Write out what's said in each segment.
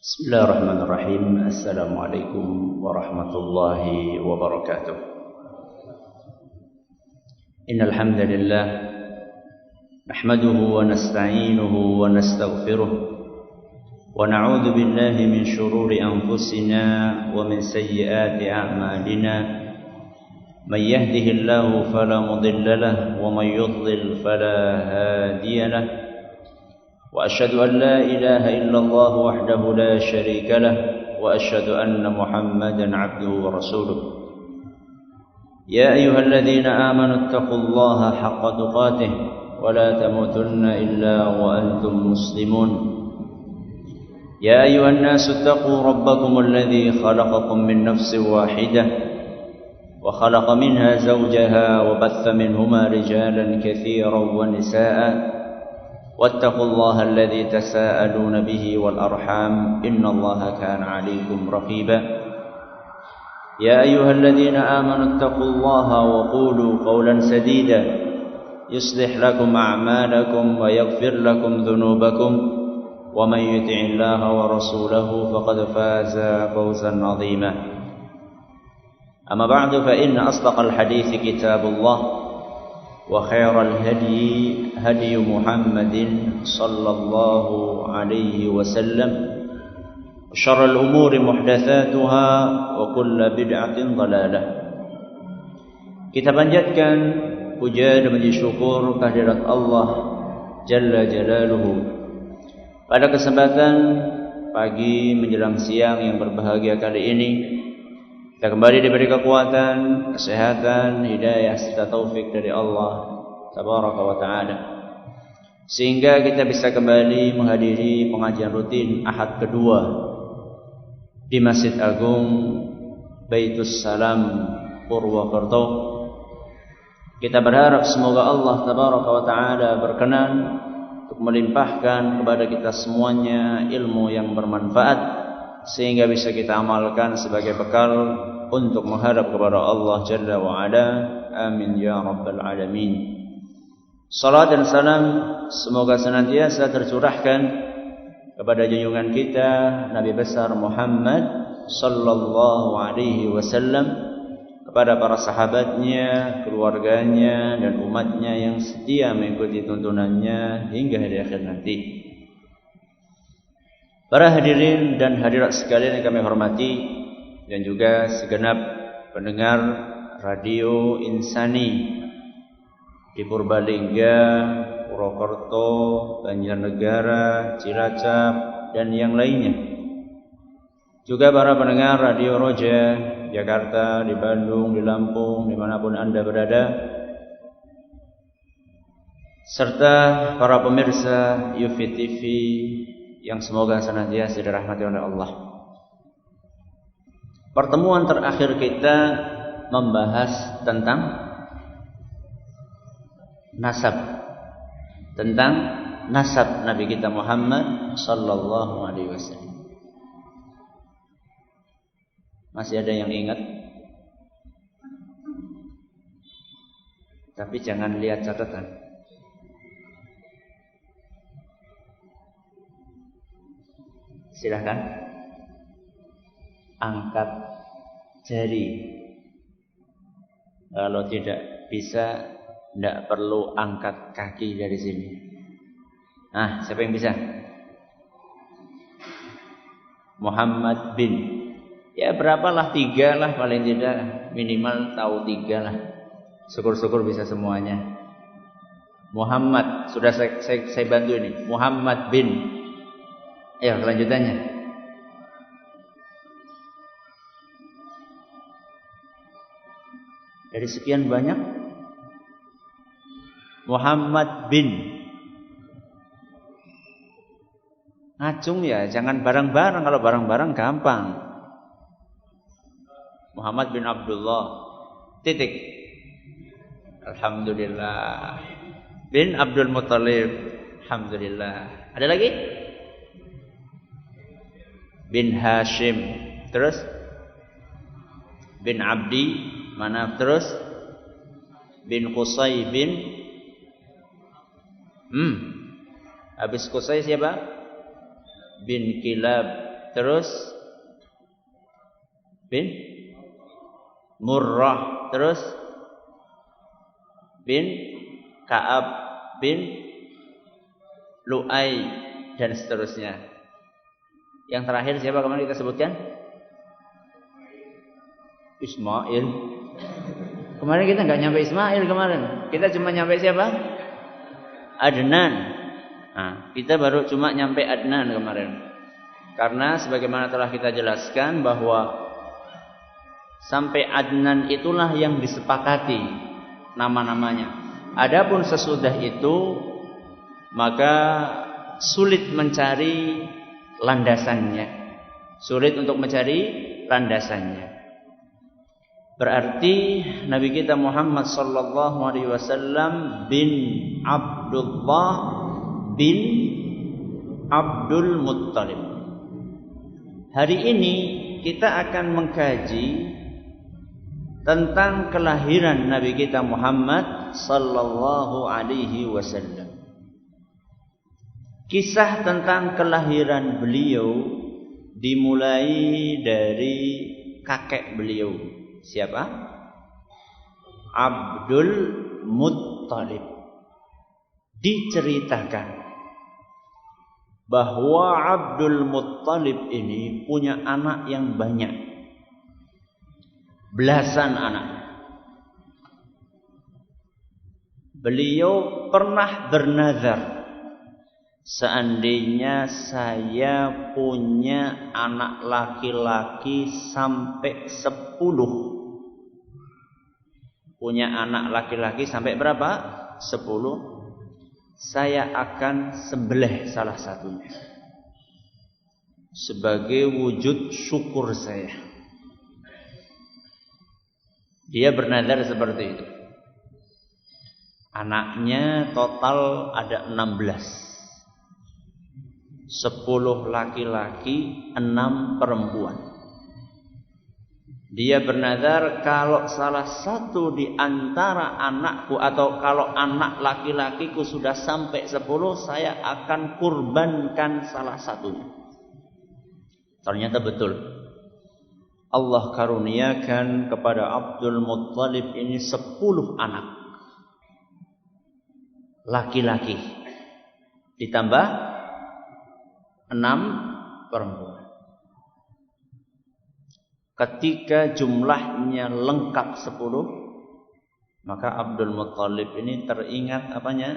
Bismillahirrahmanirrahim. Assalamualaikum warahmatullahi wabarakatuh. Innal hamdalillah nahmaduhu wa nasta'inuhu wa nastaghfiruh wa na'udzu billahi min shururi anfusina wa min sayyiati a'malina. May yahdihillahu fala mudilla lahu wa may yudlil fala hadiya lahu. وأشهد أن لا إله إلا الله وحده لا شريك له وأشهد أن محمدا عبده ورسوله يا أيها الذين آمنوا اتقوا الله حق تقاته ولا تموتن إلا وأنتم مسلمون يا أيها الناس اتقوا ربكم الذي خلقكم من نفس واحدة وخلق منها زوجها وبث منهما رجالا كثيرا ونساء واتقوا الله الذي تساءلون به والأرحام إن الله كان عليكم رقيبا يا أيها الذين آمنوا اتقوا الله وقولوا قولا سديدا يصلح لكم أعمالكم ويغفر لكم ذنوبكم ومن يطع الله ورسوله فقد فاز فوزا عظيما أما بعد فإن أصدق الحديث كتاب الله وخير الهدي هدي محمد صلى الله عليه وسلم وشر الأمور محدثاتها وكل بدعة ضلالة. Kita panjatkan puja dan puji syukur kehadirat Allah Jalla Jalaluhu. Pada kesempatan pagi menjelang siang yang berbahagia kali ini, kita kembali diberi kekuatan, kesehatan, hidayah serta taufik dari Allah Tabaraka wa Ta'ala, sehingga kita bisa kembali menghadiri pengajian rutin Ahad kedua di Masjid Agung Baitus Salam Purwokerto. Kita berharap semoga Allah Tabaraka wa Ta'ala berkenan untuk melimpahkan kepada kita semuanya ilmu yang bermanfaat, sehingga bisa kita amalkan sebagai bekal untuk menghadap kepada Allah Jalla wa Ala. Amin ya rabbal alamin. Salat dan salam semoga senantiasa tercurahkan kepada junjungan kita Nabi besar Muhammad sallallahu alaihi wasallam, kepada para sahabatnya, keluarganya dan umatnya yang setia mengikuti tuntunannya hingga hari akhir nanti. Para hadirin dan hadirat sekalian yang kami hormati, dan juga segenap pendengar Radio Insani di Purbalingga, Purwokerto, Banjarnegara, Cilacap, dan yang lainnya. Juga para pendengar Radio Roja Jakarta, di Bandung, di Lampung, dimanapun Anda berada, serta para pemirsa UFI TV yang semoga senantiasa dirahmati oleh Allah. Pertemuan terakhir kita membahas tentang nasab, tentang nasab Nabi kita Muhammad sallallahu alaihi wasallam. Masih ada yang ingat? Tapi jangan lihat catatan. Silahkan angkat jari. Kalau tidak bisa, tidak perlu angkat kaki dari sini. Nah, siapa yang bisa? Muhammad bin. Ya berapalah, 3 lah paling tidak, minimal tahu 3 lah. Syukur-syukur bisa semuanya. Muhammad, sudah saya bantu ini. Muhammad bin. Ya, kelanjutannya. Dari sekian banyak, Muhammad bin. Ngacung ya, jangan bareng-bareng. Kalau bareng-bareng gampang. Muhammad bin Abdullah. Titik. Alhamdulillah. Bin Abdul Muttalib. Alhamdulillah. Ada lagi? Bin Hashim. Terus bin Abdi Manaf. Terus bin Qusay bin habis Qusay siapa? Bin Kilab terus bin Murrah, terus bin Ka'ab bin Lu'ay, dan seterusnya. Yang terakhir siapa kemarin kita sebutkan? Ismail. Kemarin kita nggak nyampe Ismail kemarin. Kita cuma nyampe siapa? Adnan. Nah, kita baru cuma nyampe Adnan kemarin. Karena sebagaimana telah kita jelaskan bahwa sampai Adnan itulah yang disepakati nama-namanya. Adapun sesudah itu maka sulit mencari landasannya. Sulit untuk mencari landasannya. Berarti Nabi kita Muhammad sallallahu alaihi wasallam bin Abdullah bin Abdul Muttalib. Hari ini kita akan mengkaji tentang kelahiran Nabi kita Muhammad sallallahu alaihi wasallam. Kisah tentang kelahiran beliau dimulai dari kakek beliau. Siapa? Abdul Muttalib. Diceritakan bahwa Abdul Muttalib ini punya anak yang banyak. Belasan anak. Beliau pernah bernazar, seandainya saya punya anak laki-laki sampai 10. Punya anak laki-laki sampai berapa? 10. Saya akan sembelih salah satunya sebagai wujud syukur saya. Dia bernazar seperti itu. Anaknya total ada 16. 10 laki-laki, 6 perempuan. Dia bernazar kalau salah satu di antara anakku atau kalau anak laki-lakiku sudah sampai 10, saya akan kurbankan salah satunya. Ternyata betul. Allah karuniakan kepada Abdul Muttalib ini 10 anak laki-laki ditambah 6 perempuan. Ketika jumlahnya lengkap 10, maka Abdul Muttalib ini teringat apanya?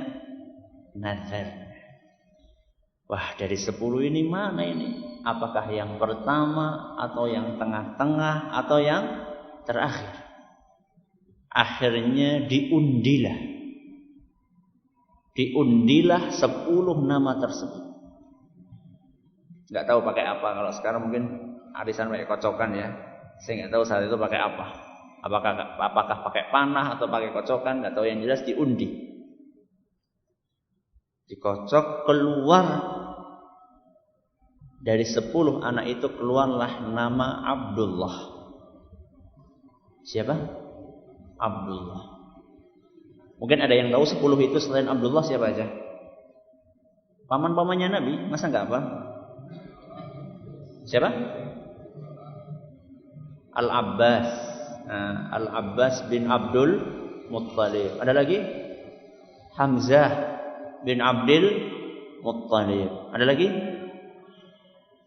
Nazar. Wah, dari 10 ini mana ini? Apakah yang pertama atau yang tengah-tengah atau yang terakhir? Akhirnya diundilah 10 nama tersebut. Nggak tahu pakai apa. Kalau sekarang mungkin arisan pakai kocokan ya. Saya nggak tahu saat itu pakai apa. Apakah pakai panah atau pakai kocokan? Nggak tahu, yang jelas diundi. Dikocok, keluar dari 10 anak itu keluarlah nama Abdullah. Siapa? Abdullah. Mungkin ada yang tahu 10 itu selain Abdullah siapa aja? Paman-pamannya Nabi, masa nggak apa? Siapa? Al-Abbas. Al-Abbas bin Abdul Muttalib. Ada lagi? Hamzah bin Abdul Muttalib. Ada lagi?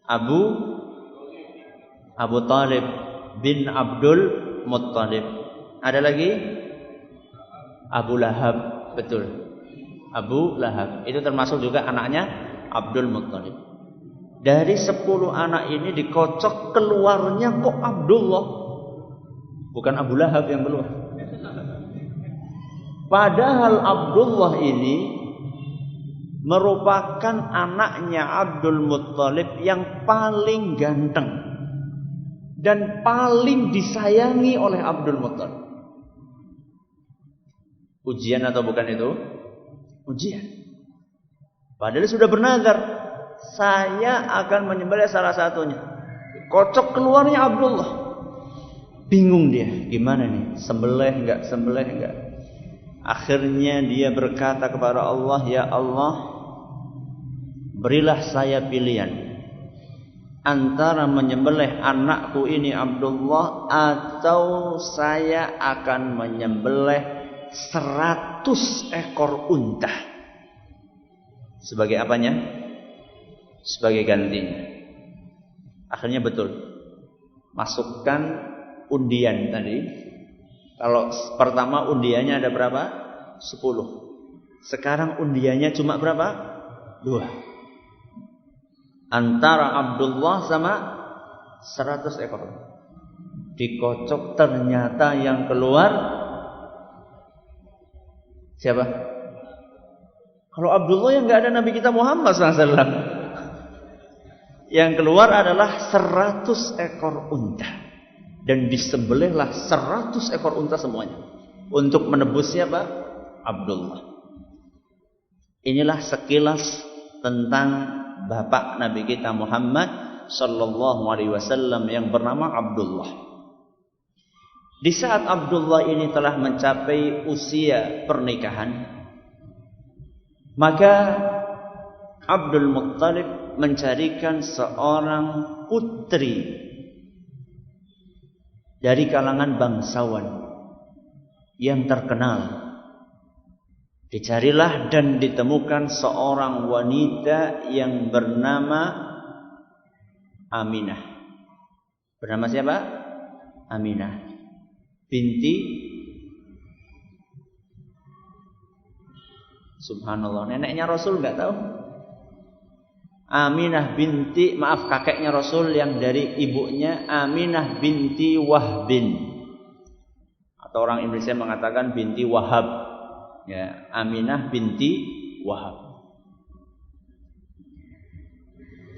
Abu Talib bin Abdul Muttalib. Ada lagi? Abu Lahab. Betul. Abu Lahab. Itu termasuk juga anaknya Abdul Muttalib. Dari 10 anak ini dikocok, keluarnya kok Abdullah. Bukan Abu Lahab yang keluar. Padahal Abdullah ini merupakan anaknya Abdul Muttalib yang paling ganteng dan paling disayangi oleh Abdul Muttalib. Ujian atau bukan itu? Ujian. Padahal sudah bernazar, saya akan menyembelih salah satunya. Kocok keluarnya Abdullah. Bingung dia, gimana nih? Sembelih enggak? Sembelih enggak? Akhirnya dia berkata kepada Allah, ya Allah, berilah saya pilihan antara menyembelih anakku ini Abdullah atau saya akan menyembelih 100 ekor unta. Sebagai apanya? Sebagai gantinya. Akhirnya betul. Masukkan undian tadi. Kalau pertama undiannya ada berapa? 10. Sekarang undiannya cuma berapa? 2. Antara Abdullah sama 100 ekor. Dikocok, ternyata yang keluar siapa? Kalau Abdullah yang nggak ada Nabi kita Muhammad SAW. Yang keluar adalah 100 ekor unta. Dan disembelihlah 100 ekor unta semuanya. Untuk menebus siapa? Abdullah. Inilah sekilas tentang bapak Nabi kita Muhammad sallallahu alaihi wasallam yang bernama Abdullah. Di saat Abdullah ini telah mencapai usia pernikahan, maka Abdul Muttalib mencarikan seorang putri dari kalangan bangsawan yang terkenal. Dicarilah dan ditemukan seorang wanita yang bernama Aminah. Bernama siapa? Aminah binti, subhanallah, neneknya Rasul nggak tahu? Aminah binti, maaf, kakeknya Rasul yang dari ibunya Aminah binti Wahbin, atau orang Indonesia mengatakan binti Wahab. Ya, Aminah binti Wahab.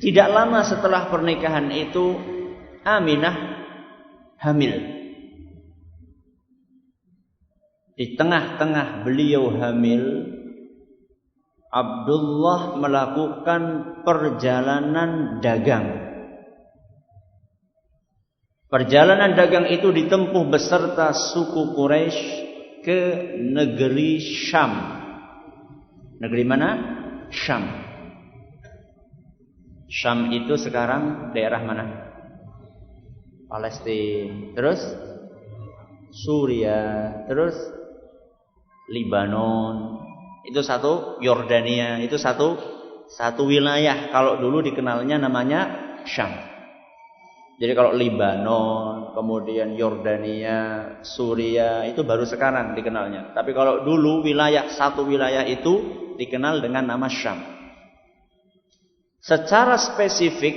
Tidak lama setelah pernikahan itu Aminah hamil. Di tengah-tengah beliau hamil, Abdullah melakukan perjalanan dagang. Perjalanan dagang itu ditempuh beserta suku Quraisy ke negeri Syam. Negeri mana? Syam. Syam itu sekarang daerah mana? Palestina. Terus Suriah. Terus Lebanon. Itu satu. Yordania. Itu satu wilayah. Kalau dulu dikenalnya namanya Syam. Jadi kalau Lebanon, kemudian Yordania, Suriah, itu baru sekarang dikenalnya. Tapi kalau dulu satu wilayah itu dikenal dengan nama Syam. Secara spesifik,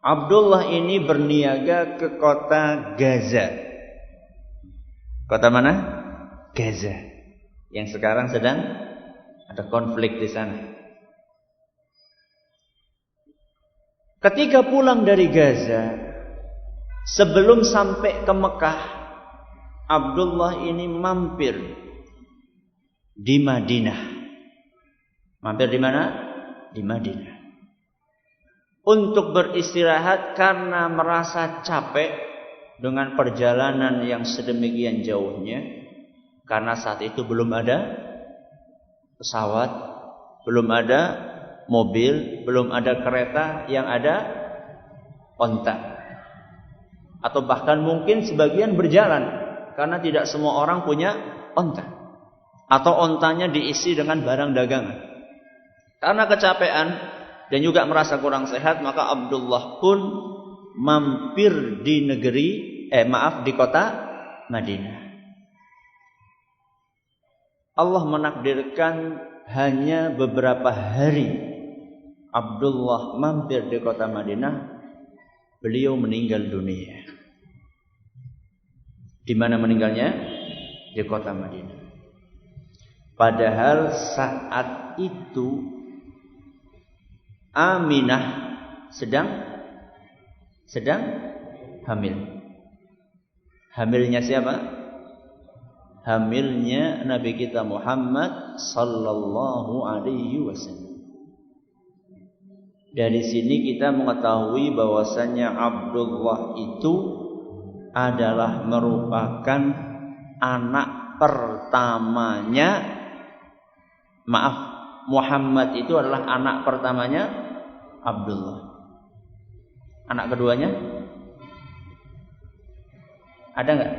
Abdullah ini berniaga ke kota Gaza. Kota mana? Gaza. Yang sekarang sedang ada konflik di sana. Ketika pulang dari Gaza, sebelum sampai ke Mekah, Abdullah ini mampir di Madinah. Mampir di mana? Di Madinah. Untuk beristirahat karena merasa capek dengan perjalanan yang sedemikian jauhnya. Karena saat itu belum ada pesawat, belum ada mobil, belum ada kereta, yang ada onta. Atau bahkan mungkin sebagian berjalan, karena tidak semua orang punya onta. Atau ontanya diisi dengan barang dagangan. Karena kecapean dan juga merasa kurang sehat, maka Abdullah pun mampir di di kota Madinah. Allah menakdirkan hanya beberapa hari Abdullah mampir di kota Madinah, beliau meninggal dunia. Di mana meninggalnya? Di kota Madinah. Padahal saat itu Aminah sedang hamil. Hamilnya siapa? Hamilnya Nabi kita Muhammad sallallahu alaihi wasallam. Dari sini kita mengetahui bahwasanya Abdullah itu adalah merupakan anak pertamanya. Muhammad itu adalah anak pertamanya Abdullah. Anak keduanya ada nggak?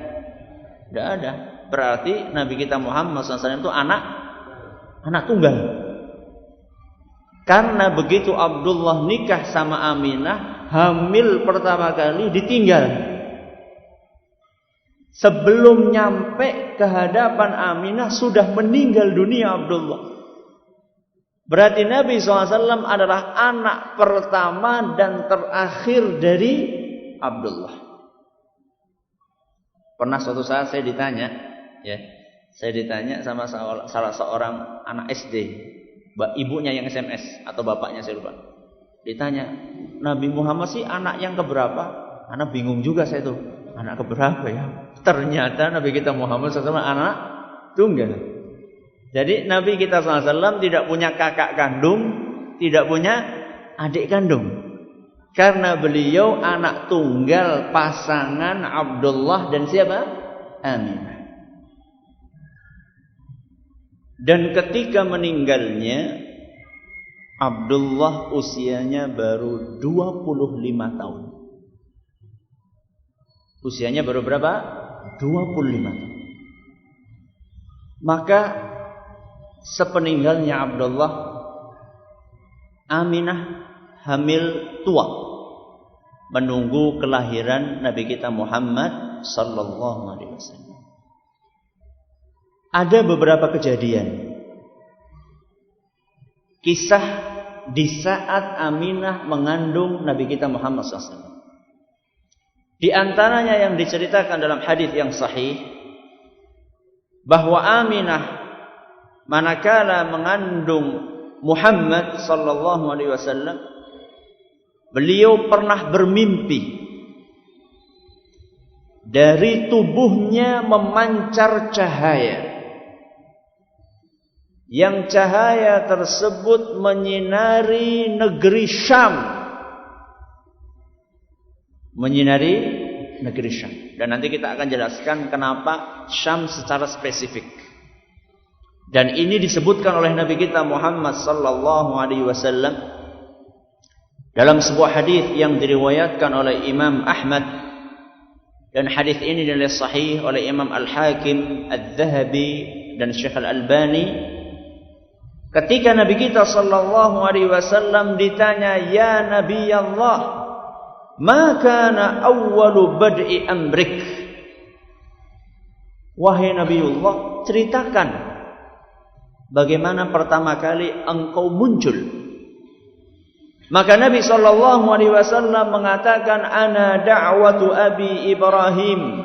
Tidak ada. Berarti Nabi kita Muhammad SAW itu anak tunggal. Karena begitu Abdullah nikah sama Aminah, hamil pertama kali ditinggal. Sebelum nyampe ke hadapan Aminah sudah meninggal dunia Abdullah. Berarti Nabi SAW adalah anak pertama dan terakhir dari Abdullah. Pernah suatu saat saya ditanya sama salah seorang anak SD, ibunya yang SMS atau bapaknya saya lupa. Ditanya, Nabi Muhammad sih anak yang keberapa? Anak bingung juga saya tuh, anak keberapa ya? Ternyata Nabi kita Muhammad SAW anak tunggal. Jadi Nabi kita SAW tidak punya kakak kandung, tidak punya adik kandung. Karena beliau anak tunggal pasangan Abdullah dan siapa? Aminah. Dan ketika meninggalnya, Abdullah usianya baru 25 tahun. Usianya baru berapa? 25 tahun. Maka sepeninggalnya Abdullah, Aminah hamil tua, menunggu kelahiran Nabi kita Muhammad sallallahu alaihi wasallam. Ada beberapa kejadian, kisah di saat Aminah mengandung Nabi kita Muhammad SAW. Di antaranya yang diceritakan dalam hadis yang sahih, bahwa Aminah manakala mengandung Muhammad sallallahu alaihi wasallam, beliau pernah bermimpi dari tubuhnya memancar cahaya, yang cahaya tersebut menyinari negeri Syam. Menyinari negeri Syam. Dan nanti kita akan jelaskan kenapa Syam secara spesifik. Dan ini disebutkan oleh Nabi kita Muhammad sallallahu alaihi wasallam dalam sebuah hadis yang diriwayatkan oleh Imam Ahmad, dan hadis ini dinilai sahih oleh Imam Al-Hakim, Al-Dhahabi dan Syekh Al-Albani. Ketika Nabi kita sallallahu alaihi wasallam ditanya, "Ya Nabi Allah, ma kana awwalu bad'i amrik?" Wahai Nabiullah, ceritakan bagaimana pertama kali engkau muncul. Maka Nabi sallallahu alaihi wasallam mengatakan, "Ana da'watu Abi Ibrahim."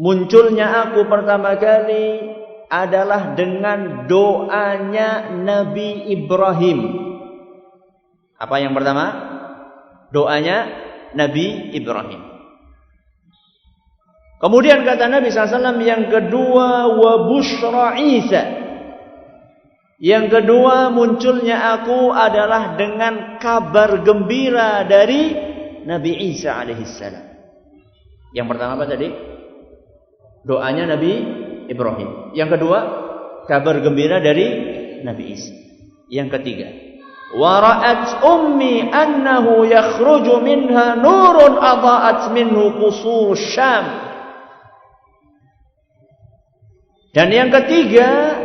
Munculnya aku pertama kali adalah dengan doanya Nabi Ibrahim. Apa yang pertama? Doanya Nabi Ibrahim. Kemudian kata Nabi SAW, yang kedua, wa bushra Isa. Yang kedua, munculnya aku adalah dengan kabar gembira dari Nabi Isa alaihissalam. Yang pertama apa tadi? Doanya Nabi Ibrahim. Yang kedua, kabar gembira dari Nabi Isa. Yang ketiga, wa ra'at ummi annahu yakhruju minha nurun adha'at minhu qusur Syam. Dan yang ketiga,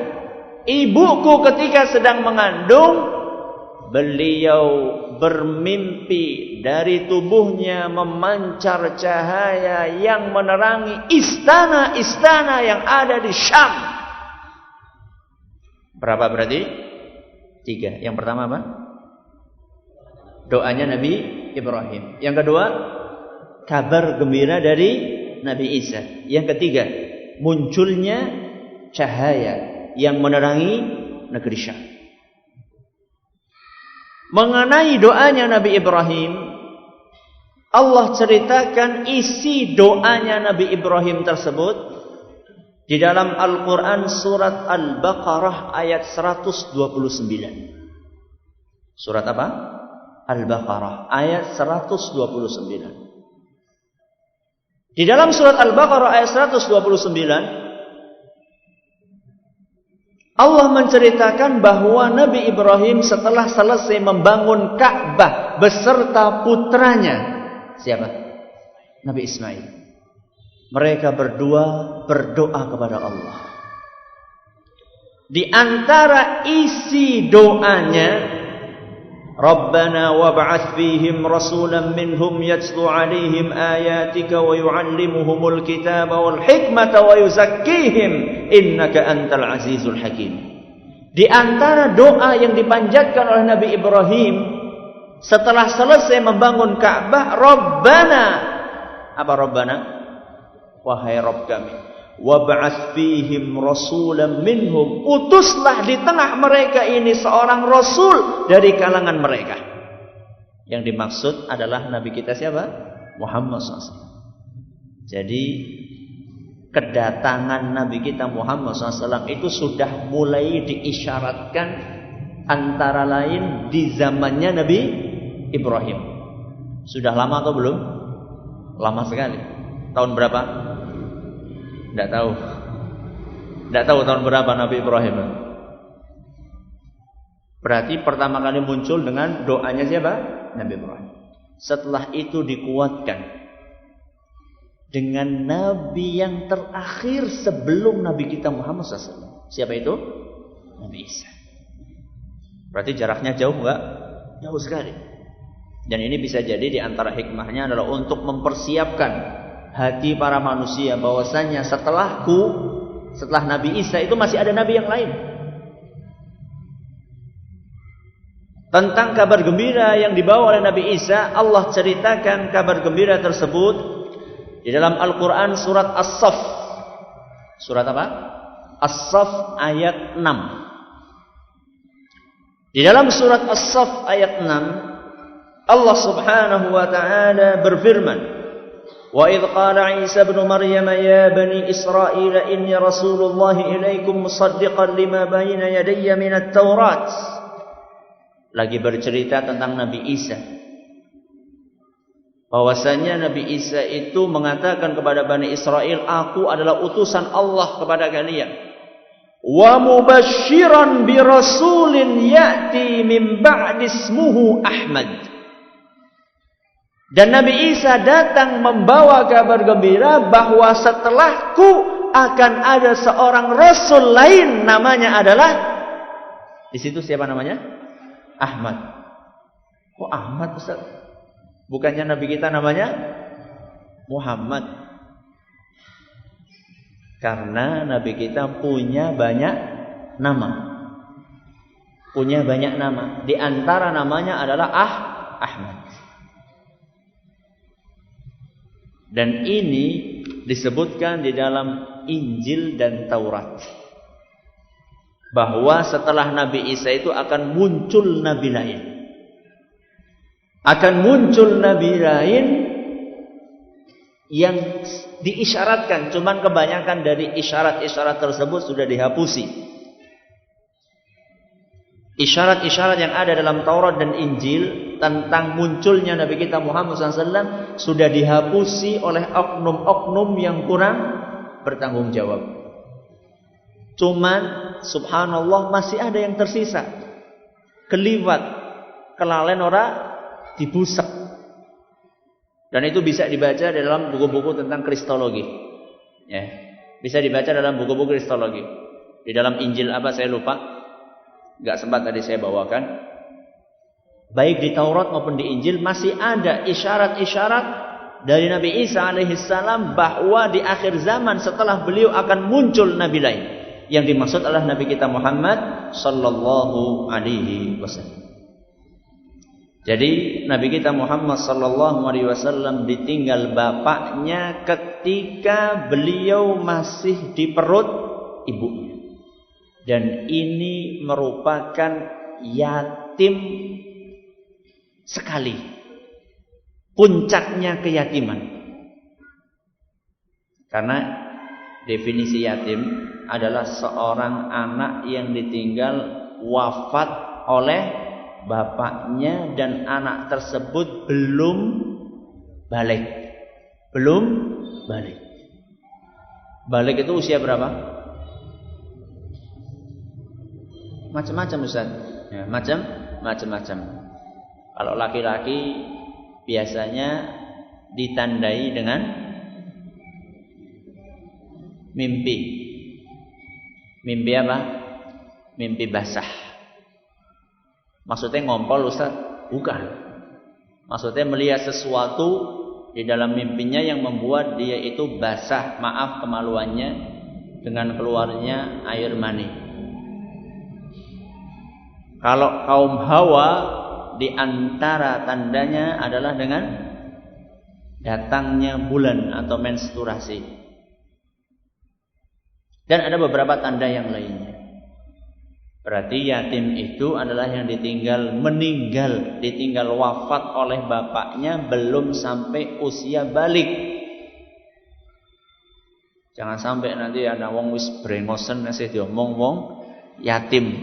ibuku ketika sedang mengandung, beliau bermimpi dari tubuhnya memancar cahaya yang menerangi istana-istana yang ada di Syam. Berapa berarti? 3. Yang pertama apa? Doanya Nabi Ibrahim. Yang kedua, kabar gembira dari Nabi Isa. Yang ketiga, munculnya cahaya yang menerangi negeri Syam. Mengenai doanya Nabi Ibrahim, Allah ceritakan isi doanya Nabi Ibrahim tersebut di dalam Al-Quran surat Al-Baqarah ayat 129. Surat apa? Al-Baqarah ayat 129. Di dalam surat Al-Baqarah ayat 129, Allah menceritakan bahwa Nabi Ibrahim setelah selesai membangun Ka'bah beserta putranya, siapa? Nabi Ismail. Mereka berdua berdoa kepada Allah. Di antara isi doanya, Rabbana wab'ats fihim rasulan minhum yatlu 'alaihim ayatika wa yu'allimuhumul kitaba wal hikmata wa yuzakkihim innaka antal azizul hakim. Di antara doa yang dipanjatkan oleh Nabi Ibrahim setelah selesai membangun Ka'bah, Rabbana, apa Rabbana? Wahai Rabb kami, wab'ats fihim rasulan minhum, utuslah di tengah mereka ini seorang rasul dari kalangan mereka. Yang dimaksud adalah Nabi kita siapa? Muhammad SAW. Jadi kedatangan Nabi kita Muhammad SAW itu sudah mulai diisyaratkan, antara lain di zamannya Nabi Ibrahim. Sudah lama atau belum? Lama sekali. Tahun berapa? Tidak tahu. Tidak tahu tahun berapa Nabi Ibrahim. Berarti pertama kali muncul dengan doanya siapa? Nabi Ibrahim. Setelah itu dikuatkan dengan Nabi yang terakhir sebelum Nabi kita Muhammad SAW. Siapa itu? Nabi Isa. Berarti jaraknya jauh enggak? Jauh sekali. Dan ini bisa jadi di antara hikmahnya adalah untuk mempersiapkan hati para manusia bahwasanya setelahku, setelah Nabi Isa itu masih ada nabi yang lain. Tentang kabar gembira yang dibawa oleh Nabi Isa, Allah ceritakan kabar gembira tersebut di dalam Al-Quran surat As-Saff. Surat apa? As-Saff ayat 6. Di dalam surat As-Saff ayat 6, Allah Subhanahu wa ta'ala berfirman, وَإِذْ قَالَ عِيسَى ابْنُ مَرْيَمَ يَا بَنِي إِسْرَائِيلَ إِنِّي رَسُولُ اللَّهِ إِلَيْكُمْ مُصَدِّقًا لِمَا بَيْنَ يَدَيَّ مِنَ التَّوْرَاةِ. Lagi bercerita tentang Nabi Isa, bahwasanya Nabi Isa itu mengatakan kepada Bani Israel, aku adalah utusan Allah kepada kalian. Wa mubasysyiran bi rasulin ya'ti min ba'di ismuhu Ahmad. Dan Nabi Isa datang membawa kabar gembira bahwa setelahku akan ada seorang rasul lain, namanya adalah, di situ siapa namanya? Ahmad. Oh Ahmad Ustaz? Bukannya Nabi kita namanya Muhammad? Karena Nabi kita punya banyak nama. Punya banyak nama. Di antara namanya adalah Ahmad. Dan ini disebutkan di dalam Injil dan Taurat, bahwa setelah Nabi Isa itu akan muncul Nabi lain. Akan muncul Nabi lain yang diisyaratkan. Cuman kebanyakan dari isyarat-isyarat tersebut sudah dihapusi. Isyarat-isyarat yang ada dalam Taurat dan Injil tentang munculnya Nabi kita Muhammad SAW sudah dihapusi oleh oknum-oknum yang kurang bertanggung jawab. Cuman subhanallah masih ada yang tersisa. Keliwat, kelalen ora dibusak. Dan itu bisa dibaca dalam buku-buku tentang kristologi. Ya, bisa dibaca dalam buku-buku kristologi. Di dalam Injil apa saya lupa. Gak sempat tadi saya bawakan. Baik di Taurat maupun di Injil masih ada isyarat-isyarat dari Nabi Isa alaihissalam bahwa di akhir zaman setelah beliau akan muncul Nabi lain. Yang dimaksud adalah Nabi kita Muhammad sallallahu alaihi wasallam. Jadi Nabi kita Muhammad sallallahu alaihi wasallam ditinggal bapaknya ketika beliau masih di perut ibunya. Dan ini merupakan yatim sekali. Puncaknya keyatiman. Karena definisi yatim adalah seorang anak yang ditinggal wafat oleh bapaknya dan anak tersebut belum balik. Belum balik. Balik itu usia berapa? Macam-macam Ustaz. Ya, macam-macam. Kalau laki-laki biasanya ditandai dengan mimpi. Mimpi apa? Mimpi basah. Maksudnya ngompol Ustaz? Bukan. Maksudnya melihat sesuatu di dalam mimpinya yang membuat dia itu basah, maaf kemaluannya, dengan keluarnya air mani. Kalau kaum Hawa, di antara tandanya adalah dengan datangnya bulan atau menstruasi. Dan ada beberapa tanda yang lainnya. Berarti yatim itu adalah yang ditinggal wafat oleh bapaknya belum sampai usia balik. Jangan sampai nanti ada wong wis brengosen nasi diomong wong yatim.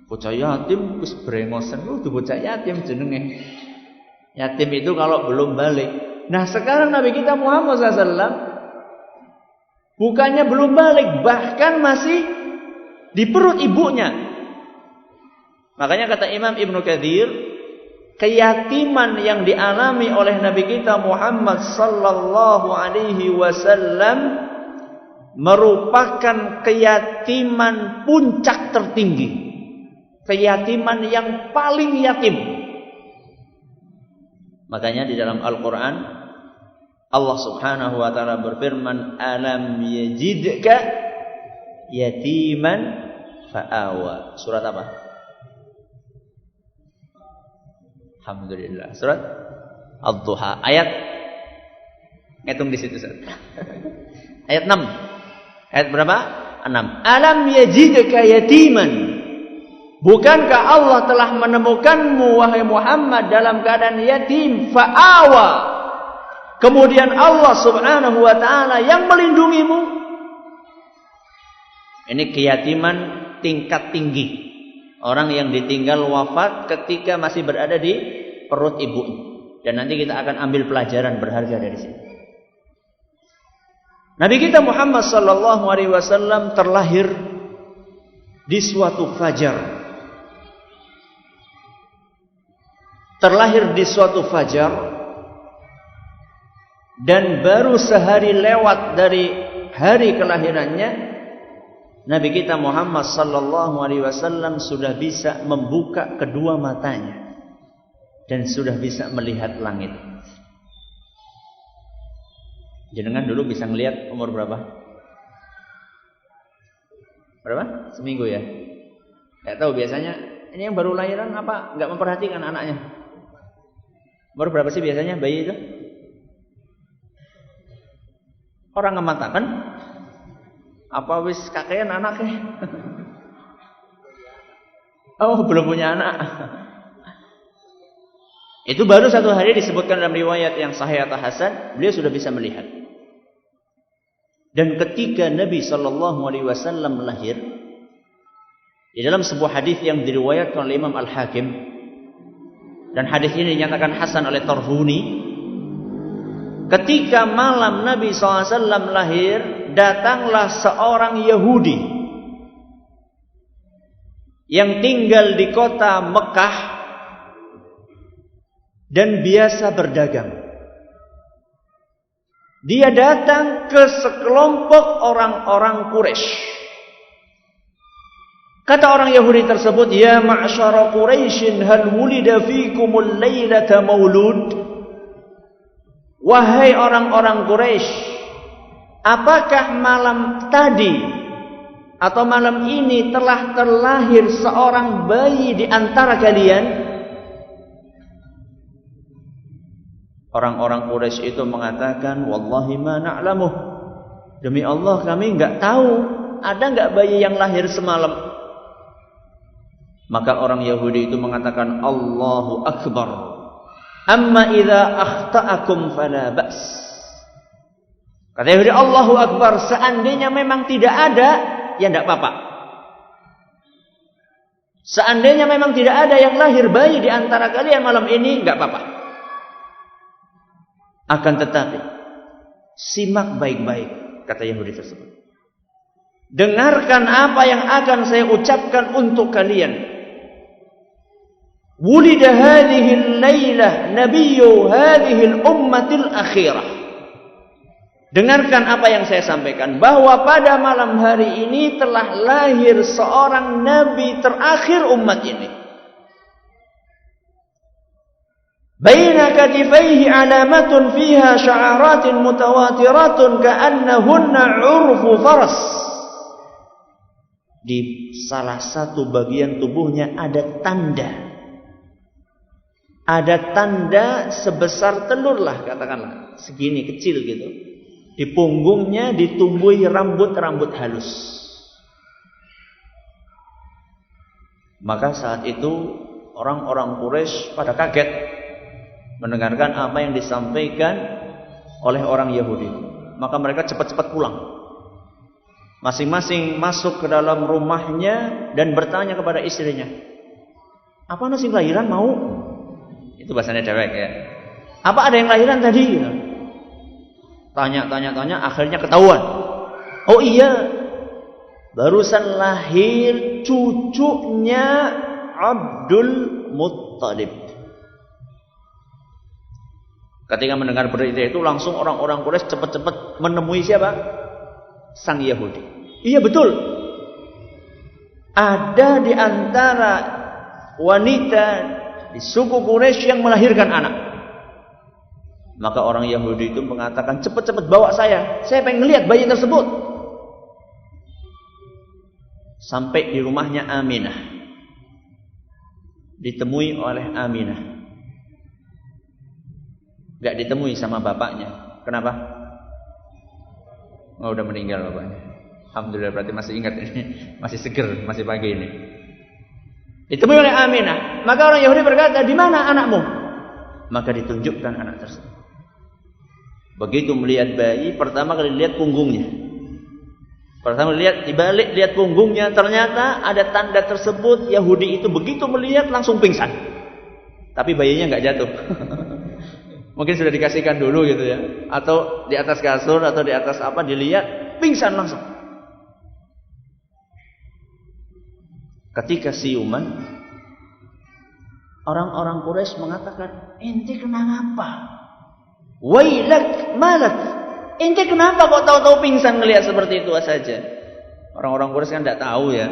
Bocah yatim wis brengosen lu bocah yatim jenenge. Yatim itu kalau belum balik. Nah, sekarang Nabi kita Muhammad SAW bukannya belum balik, bahkan masih di perut ibunya. Makanya kata Imam Ibnu Katsir, keyatiman yang dialami oleh Nabi kita Muhammad sallallahu alaihi wasallam merupakan keyatiman puncak tertinggi. Keyatiman yang paling yatim. Makanya di dalam Al-Quran Allah subhanahu wa ta'ala berfirman, alam yajidka yatiman fa'awa. Surat apa? Alhamdulillah. Surat Ad-Duha. Ayat, ngitung di situ. Ayat 6. Ayat berapa? 6. Alam yajidka yatiman. Bukankah Allah telah menemukanmu wahai Muhammad dalam keadaan yatim, fa'awa. Kemudian Allah subhanahu wa ta'ala yang melindungimu. Ini keyatiman tingkat tinggi. Orang yang ditinggal wafat ketika masih berada di perut ibunya. Dan nanti kita akan ambil pelajaran berharga dari sini. Nabi kita Muhammad sallallahu alaihi wasallam terlahir di suatu fajar. Terlahir di suatu fajar dan baru sehari lewat dari hari kelahirannya, Nabi kita Muhammad sallallahu alaihi wasallam sudah bisa membuka kedua matanya dan sudah bisa melihat langit. Jenengan dulu bisa ngelihat umur berapa? Berapa? Seminggu ya? Gak tahu biasanya ini yang baru lahiran apa nggak memperhatikan anaknya? Umur berapa sih biasanya bayi itu? Orang ngematakan? Apa wis kakean anaknya? Oh, belum punya anak. Itu baru satu hari disebutkan dalam riwayat yang sahih atau hasan, beliau sudah bisa melihat. Dan ketika Nabi SAW lahir, di dalam sebuah hadis yang diriwayatkan oleh Imam Al-Hakim, dan hadis ini dinyatakan hasan oleh Tarhuni, ketika malam Nabi SAW lahir, datanglah seorang Yahudi yang tinggal di kota Mekah dan biasa berdagang. Dia datang ke sekelompok orang-orang Quraisy. Kata orang Yahudi tersebut, ya ma'syara Quraisyin hal wulida fikumul lailata maulud. Wahai orang-orang Quraisy, apakah malam tadi atau malam ini telah terlahir seorang bayi di antara kalian? Orang-orang Quraisy itu mengatakan, wallahi ma na'lamuh. Demi Allah kami enggak tahu ada enggak bayi yang lahir semalam. Maka orang Yahudi itu mengatakan, Allahu Akbar. Amma idza akhta'akum fala ba's. Kata Yahudi, Allahu Akbar, seandainya memang tidak ada, ya tidak apa-apa. Seandainya memang tidak ada yang lahir bayi di antara kalian malam ini, enggak apa-apa. Akan tetapi, simak baik-baik, kata Yahudi tersebut. dengarkan apa yang akan saya ucapkan untuk kalian. Wulida hadhihi al-lailah nabiyyu hadhihi al-ummatil akhirah. Dengarkan apa yang saya sampaikan, bahwa pada malam hari ini telah lahir seorang nabi terakhir umat ini. Baina katifaihi alamatun fiha sya'aratin mutawatiratun ka'annahunna 'urfu faras. Di salah satu bagian tubuhnya ada tanda. Ada tanda sebesar telur lah, katakanlah, segini kecil gitu. Di punggungnya ditumbuhi rambut-rambut halus. Maka saat itu orang-orang Quraisy pada kaget mendengarkan apa yang disampaikan oleh orang Yahudi. Maka mereka cepat-cepat pulang. Masing-masing masuk ke dalam rumahnya dan bertanya kepada istrinya, apa nasi lahiran mau? Itu bahasanya cewek ya. Apa ada yang lahiran tadi? Tanya, akhirnya ketahuan. Oh iya, barusan lahir cucunya Abdul Muttalib. Ketika mendengar berita itu, langsung orang-orang Quraisy cepat-cepat menemui siapa? Sang Yahudi. Iya betul. Ada di antara wanita di suku Quraisy yang melahirkan anak. Maka orang Yahudi itu mengatakan, cepat-cepat bawa saya pengen lihat bayi tersebut. Sampai di rumahnya Aminah, ditemui oleh Aminah. Gak ditemui sama bapaknya. Kenapa? Oh, udah meninggal bapaknya. Alhamdulillah, berarti masih ingat ini, masih seger, masih pagi ini. Ditemui oleh Aminah. Maka orang Yahudi berkata, di mana anakmu? Maka ditunjukkan anak tersebut. Begitu melihat bayi, pertama kali lihat punggungnya. Pertama dibalik lihat punggungnya, ternyata ada tanda tersebut. Yahudi itu begitu melihat langsung pingsan. Tapi bayinya nggak jatuh. Mungkin sudah dikasihkan dulu gitu ya, atau di atas kasur atau di atas apa, dilihat pingsan langsung. Ketika siuman, orang-orang Quraisy mengatakan, ente kenapa? Wailak malak. Ente kenapa kok tahu-tahu pingsan ngelihat seperti itu saja? Orang-orang Quraisy kan tidak tahu ya.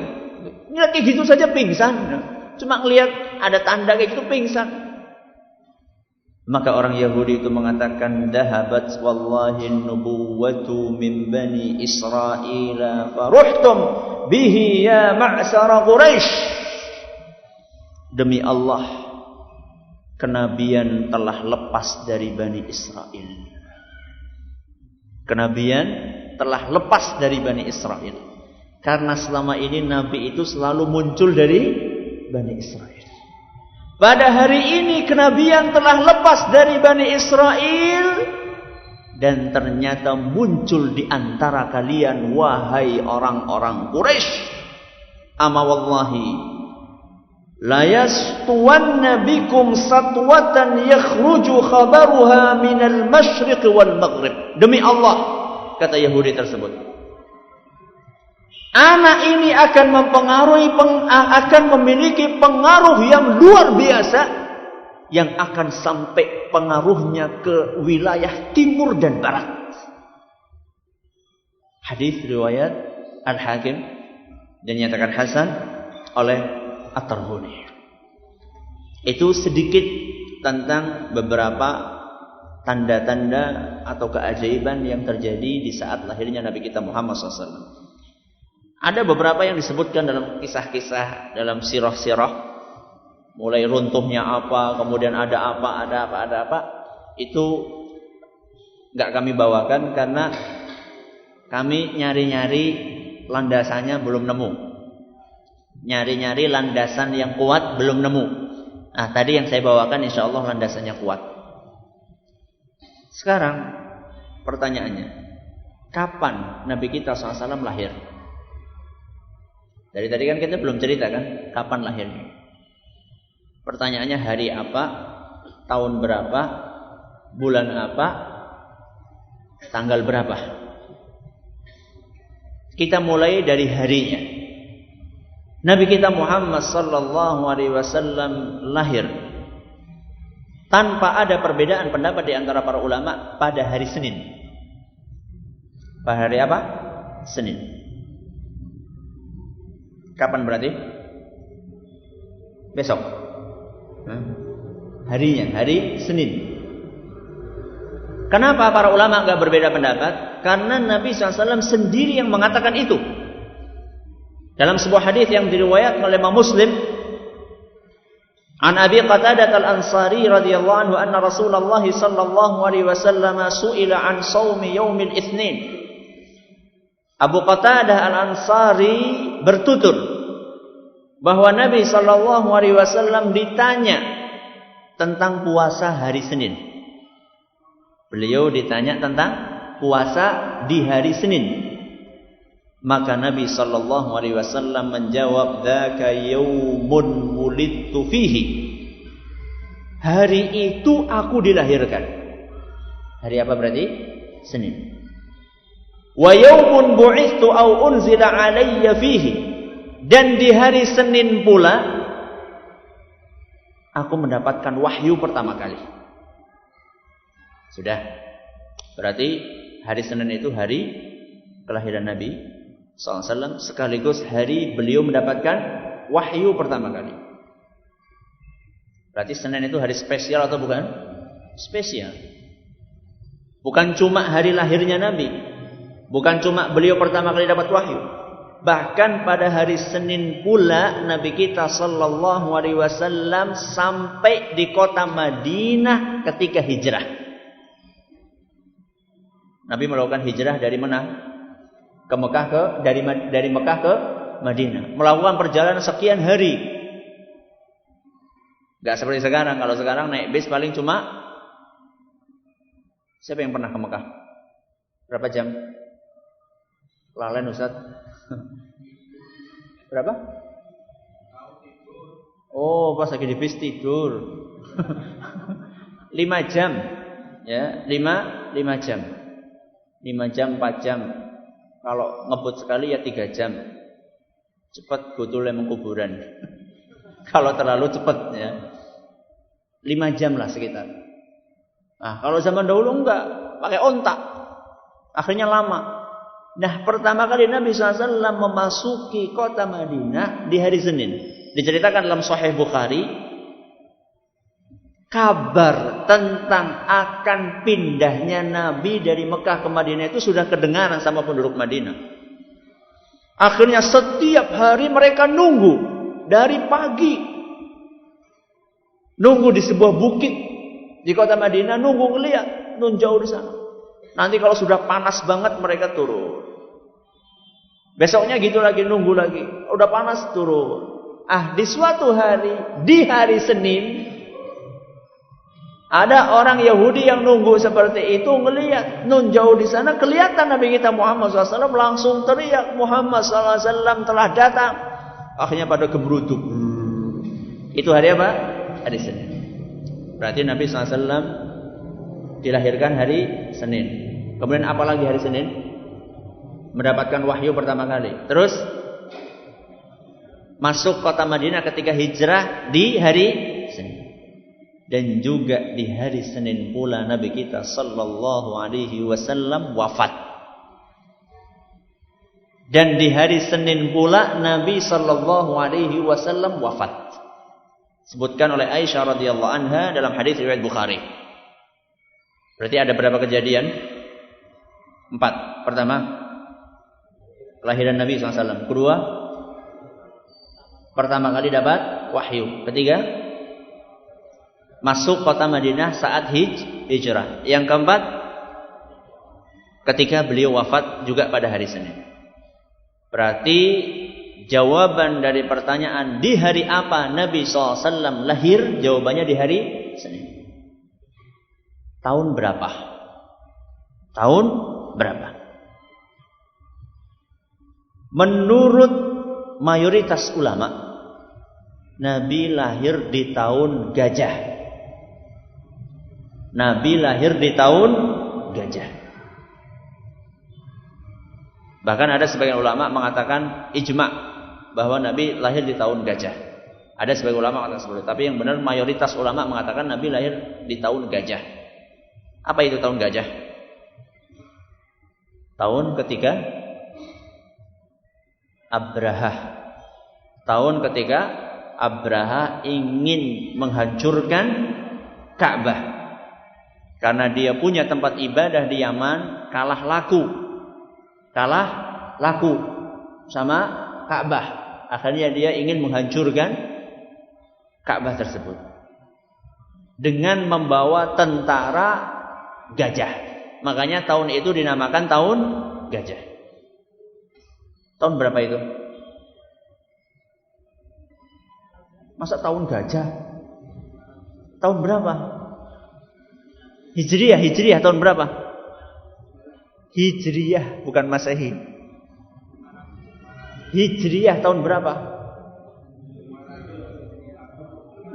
Ngelihat kayak gitu saja pingsan. Cuma ngelihat ada tanda kayak gitu pingsan. Maka orang Yahudi itu mengatakan, dahabat wallahi nubuwwatu min bani Israila faruhtum bihi ya ma'syara Quraisy. Demi Allah, kenabian telah lepas dari Bani Israel. Kenabian telah lepas dari Bani Israel. Karena selama ini Nabi itu selalu muncul dari Bani Israel. Pada hari ini kenabian telah lepas dari Bani Israel. Dan ternyata muncul di antara kalian, wahai orang-orang Quraisy. Ama wallahi, la yastuwanna bikum satwatan yakhruju khabaruha minal masyriq wal maghrib. Demi Allah, kata Yahudi tersebut, anak ini akan akan memiliki pengaruh yang luar biasa, yang akan sampai pengaruhnya ke wilayah timur dan barat. Hadis riwayat Al-Hakim dan dinyatakan hasan oleh At-Tirmidzi. Itu sedikit tentang beberapa tanda-tanda atau keajaiban yang terjadi di saat lahirnya Nabi kita Muhammad SAW. Ada beberapa yang disebutkan dalam kisah-kisah, dalam sirah-sirah. Mulai runtuhnya apa, kemudian ada apa. Itu nggak kami bawakan karena kami nyari-nyari landasannya belum nemu. Nyari-nyari landasan yang kuat belum nemu. Nah, tadi yang saya bawakan insya Allah landasannya kuat. Sekarang pertanyaannya, kapan Nabi kita SAW lahir? Dari tadi kan kita belum cerita kan, kapan lahirnya? Pertanyaannya, hari apa, tahun berapa, bulan apa, tanggal berapa? kita mulai dari harinya. Nabi kita Muhammad sallallahu alaihi wasallam lahir tanpa ada perbedaan pendapat di antara para ulama pada hari Senin. Pada hari apa? Senin. Kapan berarti? Besok. Harinya, hari Senin. Kenapa para ulama enggak berbeda pendapat? Karena Nabi SAW sendiri yang mengatakan itu. Dalam sebuah hadis yang diriwayatkan oleh Imam Muslim, an Abi Qatadah al-Ansari radhiyallahu anhu anna Rasulullah sallallahu alaihi wasallam su'ila an shaumi yaumil Itsnin. Abu Qatadah al-Ansari bertutur bahwa Nabi sallallahu alaihi wasallam ditanya tentang puasa hari Senin. Beliau ditanya tentang puasa di hari Senin. Maka Nabi sallallahu alaihi wasallam menjawab, "Dzaka yaumun wulidtu fihi." Hari itu aku dilahirkan. Hari apa berarti? Senin. Wa yaumun bu'itsu au unzila alayya fihi. Dan di hari Senin pula aku mendapatkan wahyu pertama kali. Sudah. Berarti hari Senin itu hari kelahiran Nabi SAW, sekaligus hari beliau mendapatkan wahyu pertama kali. Berarti Senin itu hari spesial atau bukan? Spesial. Bukan cuma hari lahirnya Nabi, bukan cuma beliau pertama kali dapat wahyu. Bahkan pada hari Senin pula Nabi kita sallallahu alaihi wasallam sampai di kota Madinah ketika hijrah. Nabi melakukan hijrah dari mana? Ke Mekah dari Mekah ke Madinah, melakukan perjalanan sekian hari. Gak seperti sekarang. Kalau sekarang naik bis paling cuma, siapa yang pernah ke Mekah? Berapa jam? Lalen Ustaz. Berapa? Oh, pas lagi di bis tidur. 5 jam. Ya, 5 jam. 5 jam, 4 jam. Kalau ngebut sekali ya 3 jam. Cepat gotulnya mengkuburan. Kalau terlalu cepat ya 5 jam lah sekitar. Nah, kalau zaman dahulu enggak, pakai onta. Akhirnya lama. Nah, pertama kali Nabi SAW memasuki kota Madinah di hari Senin. Diceritakan dalam Sahih Bukhari, kabar tentang akan pindahnya Nabi dari Mekah ke Madinah itu sudah kedengaran sama penduduk Madinah. Akhirnya setiap hari mereka nunggu dari pagi. Nunggu di sebuah bukit di kota Madinah, nunggu ngeliat, nun jauh di sana. Nanti kalau sudah panas banget mereka turun. Besoknya gitu lagi, nunggu lagi. Udah panas turun. Di suatu hari, di hari Senin, ada orang Yahudi yang nunggu seperti itu, ngelihat nun jauh di sana, kelihatan Nabi kita Muhammad SAW, langsung teriak, Muhammad SAW telah datang. Akhirnya pada gemeruduk. Itu hari apa? Hari Senin. Berarti Nabi SAW dilahirkan hari Senin. Kemudian apa lagi hari Senin? Mendapatkan wahyu pertama kali. Terus masuk kota Madinah ketika hijrah di hari Senin. Dan juga di hari Senin pula Nabi kita sallallahu alaihi wasallam wafat. Dan di hari Senin pula Nabi sallallahu alaihi wasallam wafat. Sebutkan oleh Aisyah radhiyallahu anha dalam hadis riwayat Bukhari. Berarti ada berapa kejadian? 4. Pertama, kelahiran Nabi SAW. Kedua, pertama kali dapat wahyu. Ketiga, masuk kota Madinah saat hijrah. Yang keempat, ketika beliau wafat juga pada hari Senin. Berarti jawaban dari pertanyaan di hari apa Nabi SAW lahir, jawabannya di hari Senin. Tahun berapa? Tahun berapa? Menurut mayoritas ulama, Nabi lahir di tahun gajah. Nabi lahir di tahun gajah. Bahkan ada sebagian ulama mengatakan ijma bahwa Nabi lahir di tahun gajah. Ada sebagian ulama mengatakan seperti itu. Tapi yang benar mayoritas ulama mengatakan Nabi lahir di tahun gajah. Apa itu tahun gajah? Tahun ketika Abraha. Tahun ketika Abraha ingin menghancurkan Ka'bah. Karena dia punya tempat ibadah di Yaman, kalah laku sama Ka'bah. Akhirnya dia ingin menghancurkan Ka'bah tersebut dengan membawa tentara gajah. Makanya tahun itu dinamakan tahun gajah. Tahun berapa itu? Masa tahun gajah? Tahun berapa? Hijriyah tahun berapa? Hijriyah bukan Masehi. Hijriyah tahun berapa?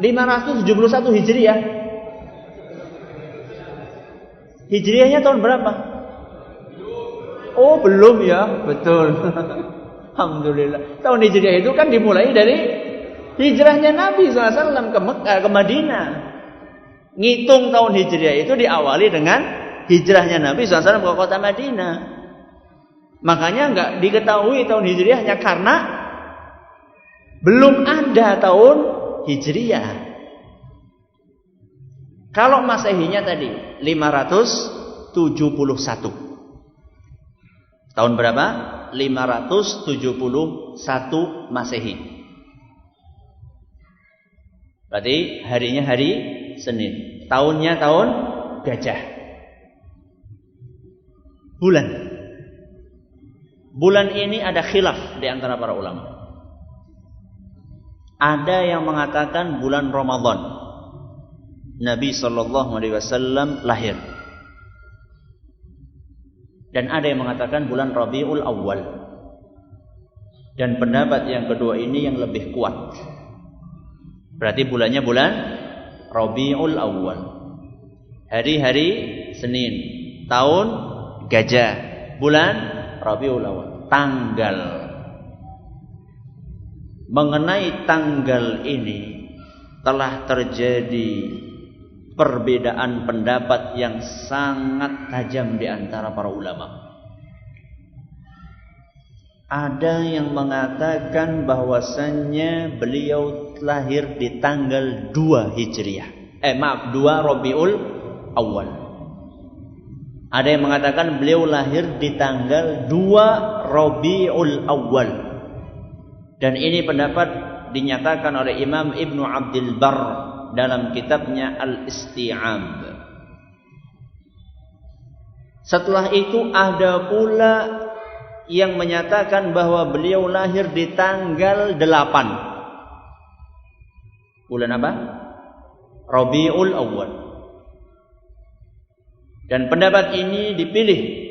571 Hijriyah. Hijriyahnya tahun berapa? Oh, belum ya, betul. Alhamdulillah. Tahun Hijriyah itu kan dimulai dari hijrahnya Nabi SAW ke Madinah. Ngitung tahun Hijriah itu diawali dengan hijrahnya Nabi SAW ke kota Madinah. Makanya nggak diketahui tahun Hijriahnya karena belum ada tahun Hijriah. Kalau Masehinya tadi 571. Tahun berapa? 571 Masehi. Berarti harinya hari Senin. Tahunnya tahun gajah. Bulan ini ada khilaf di antara para ulama. Ada yang mengatakan bulan Ramadan. Nabi SAW lahir. Dan ada yang mengatakan bulan Rabiul Awal. Dan pendapat yang kedua ini yang lebih kuat. Berarti bulannya bulan Rabiul Awal. Hari-hari Senin. Tahun gajah. Bulan Rabiul Awal. Tanggal. Mengenai tanggal ini telah terjadi perbedaan pendapat yang sangat tajam di antara para ulama. Ada yang mengatakan bahwasannya beliau lahir di tanggal 2 Hijriah. 2 Rabiul Awal. Ada yang mengatakan beliau lahir di tanggal 2 Rabiul Awal. Dan ini pendapat dinyatakan oleh Imam Ibnu Abdul Barr dalam kitabnya Al-Isti'ab. Setelah itu ada pula yang menyatakan bahwa beliau lahir di tanggal 8. Bulan apa? Rabiul Awal. Dan pendapat ini dipilih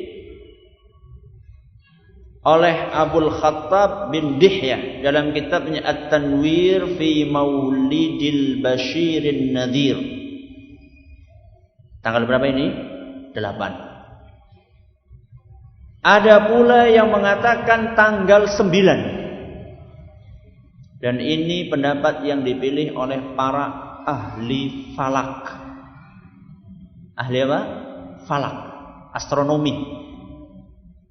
oleh Abul Khattab bin Dihyah dalam kitabnya At-Tanwir fi Maulidil Bashirin Nadhir. Tanggal berapa ini? 8. Ada pula yang mengatakan tanggal 9. Dan ini pendapat yang dipilih oleh para ahli falak. Ahli apa? Falak, astronomi.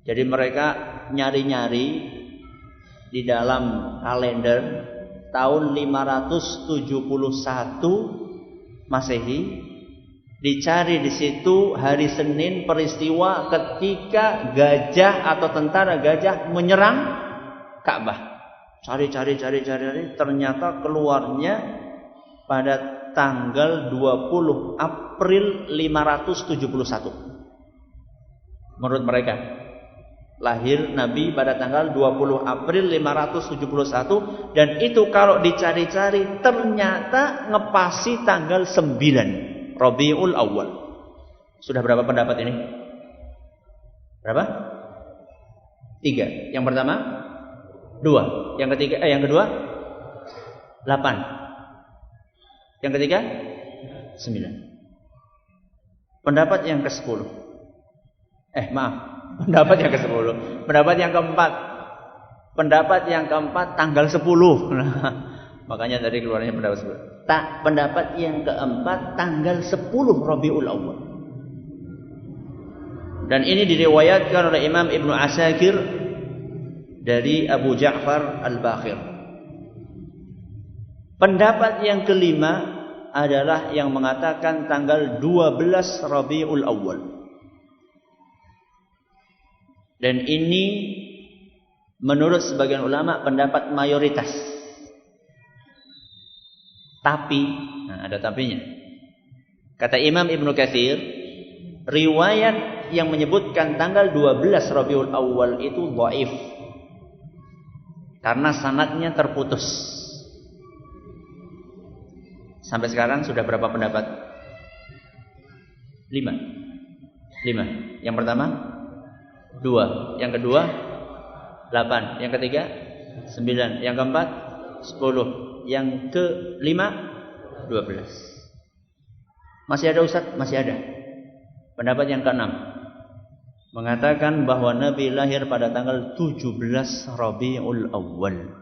Jadi mereka nyari-nyari di dalam kalender tahun 571 Masehi, dicari di situ hari Senin peristiwa ketika gajah atau tentara gajah menyerang Ka'bah. Cari, ternyata keluarnya pada tanggal 20 April 571. Menurut mereka lahir Nabi pada tanggal 20 April 571. Dan itu kalau dicari-cari ternyata ngepasi tanggal 9 Rabiul Awal. Sudah berapa pendapat ini? Berapa? 3. Yang pertama 2. Yang kedua 8. Yang ketiga 9. Pendapat yang ke-10. Pendapat yang ke-10. Pendapat yang keempat. Pendapat yang keempat tanggal 10. Makanya tadi keluarnya pendapat 10. Pendapat yang keempat tanggal 10 Rabiul Awal. Dan ini diriwayatkan oleh Imam Ibnu Asakir dari Abu Ja'far Al-Baqir. Pendapat yang kelima adalah yang mengatakan tanggal 12 Rabiul Awal. Dan ini menurut sebagian ulama pendapat mayoritas. Tapi, ada tapinya. Kata Imam Ibnu Katsir, riwayat yang menyebutkan tanggal 12 Rabiul Awal itu dhaif. Karena sanadnya terputus. Sampai sekarang sudah berapa pendapat? 5. Yang pertama 2. Yang kedua 8. Yang ketiga 9. Yang keempat 10. Yang kelima 12. Masih ada Ustaz? Masih ada. Pendapat yang keenam mengatakan bahwa Nabi lahir pada tanggal 17 Rabiul Awal.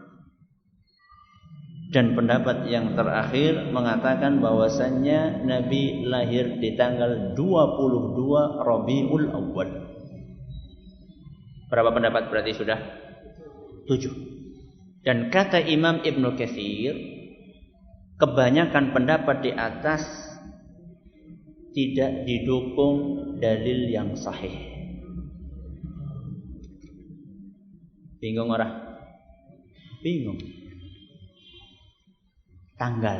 Dan pendapat yang terakhir mengatakan bahwasannya Nabi lahir di tanggal 22 Rabiul Awal. Berapa pendapat berarti sudah? 7. Dan kata Imam Ibnu Katsir, kebanyakan pendapat di atas tidak didukung dalil yang sahih. Bingung orang? Bingung. Tanggal.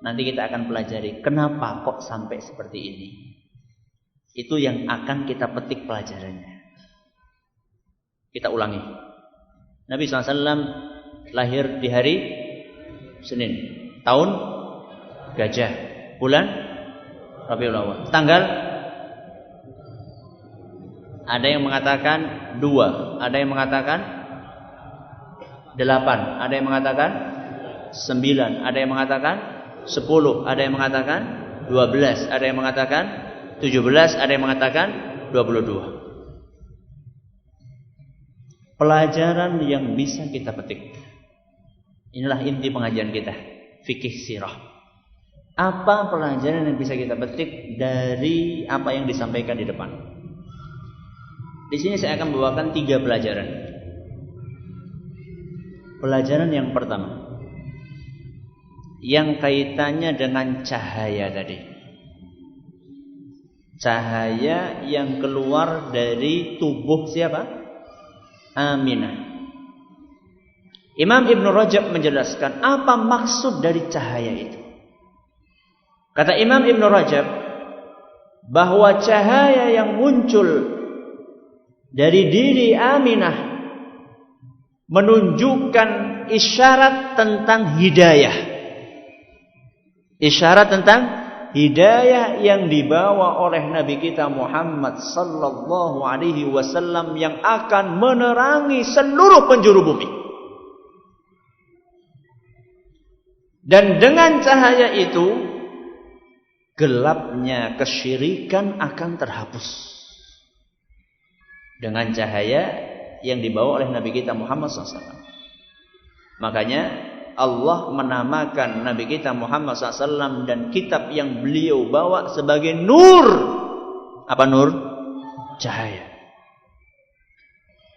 Nanti kita akan pelajari kenapa kok sampai seperti ini. Itu yang akan kita petik pelajarannya. Kita ulangi. Nabi SAW lahir di hari Senin, tahun Gajah, bulan Rabiul Awal. Tanggal ada yang mengatakan 2, ada yang mengatakan 8, ada yang mengatakan 9, ada yang mengatakan 10, ada yang mengatakan 12, ada yang mengatakan 17, ada yang mengatakan 22. Pelajaran yang bisa kita petik. Inilah inti pengajian kita, fikih sirah. Apa pelajaran yang bisa kita petik dari apa yang disampaikan di depan? Di sini saya akan membawakan 3 pelajaran. Pelajaran yang pertama, yang kaitannya dengan cahaya tadi. Cahaya yang keluar dari tubuh siapa? Aminah. Imam Ibnu Rajab menjelaskan apa maksud dari cahaya itu. Kata Imam Ibnu Rajab bahwa cahaya yang muncul dari diri Aminah menunjukkan isyarat tentang hidayah. Isyarat tentang hidayah yang dibawa oleh Nabi kita Muhammad sallallahu alaihi wasallam yang akan menerangi seluruh penjuru bumi. Dan dengan cahaya itu gelapnya kesyirikan akan terhapus. Dengan cahaya yang dibawa oleh Nabi kita Muhammad SAW. Makanya Allah menamakan Nabi kita Muhammad SAW dan kitab yang beliau bawa sebagai nur. Apa nur? Cahaya.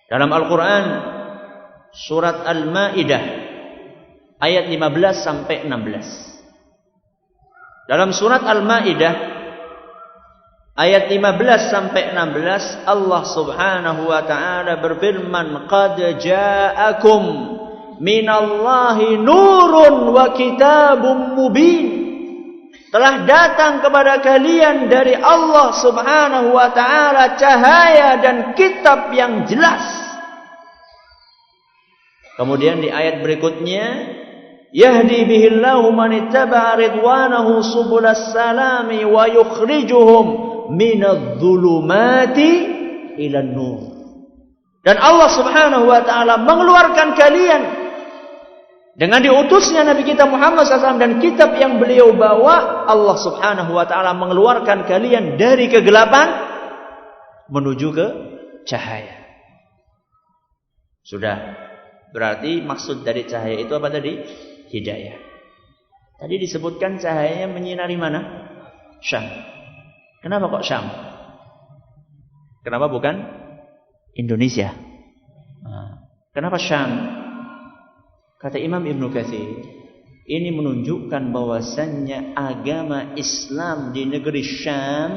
Dalam Al-Quran surat Al-Ma'idah ayat 15 sampai 16. Dalam surat Al-Ma'idah ayat 15 sampai 16 Allah Subhanahu wa taala berfirman, "Qad ja'akum minallahi nurun wa kitabum mubin." Telah datang kepada kalian dari Allah Subhanahu wa taala cahaya dan kitab yang jelas. Kemudian di ayat berikutnya, yahdi bihillahu man ittaba'a ridwanahu subulas salami wa yukhrijuhum minadh-dhulumati ilan nur. Dan Allah Subhanahu wa taala mengeluarkan kalian dengan diutusnya Nabi kita Muhammad SAW dan kitab yang beliau bawa, Allah Subhanahu wa taala mengeluarkan kalian dari kegelapan menuju ke cahaya. Sudah. Berarti maksud dari cahaya itu apa tadi? Hidayah. Tadi disebutkan cahayanya menyinari mana? Syam. Kenapa kok Syam? Kenapa bukan Indonesia? Kenapa Syam? Kata Imam Ibnu Katsir, ini menunjukkan bahwasannya agama Islam di negeri Syam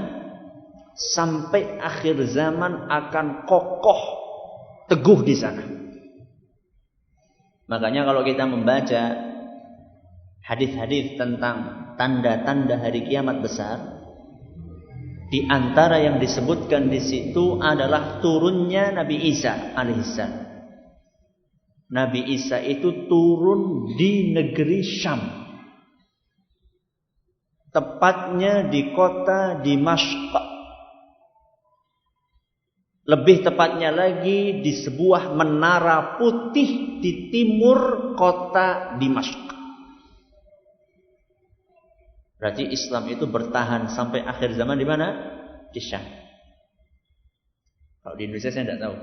sampai akhir zaman akan kokoh teguh di sana. Makanya kalau kita membaca hadis-hadis tentang tanda-tanda hari kiamat besar, di antara yang disebutkan di situ adalah turunnya Nabi Isa alaihissalam. Nabi Isa itu turun di negeri Syam, tepatnya di kota Dimashq. Lebih tepatnya lagi di sebuah menara putih di timur kota Dimashq. Berarti Islam itu bertahan sampai akhir zaman di mana? Di Syam. Kalau di Indonesia saya tidak tahu.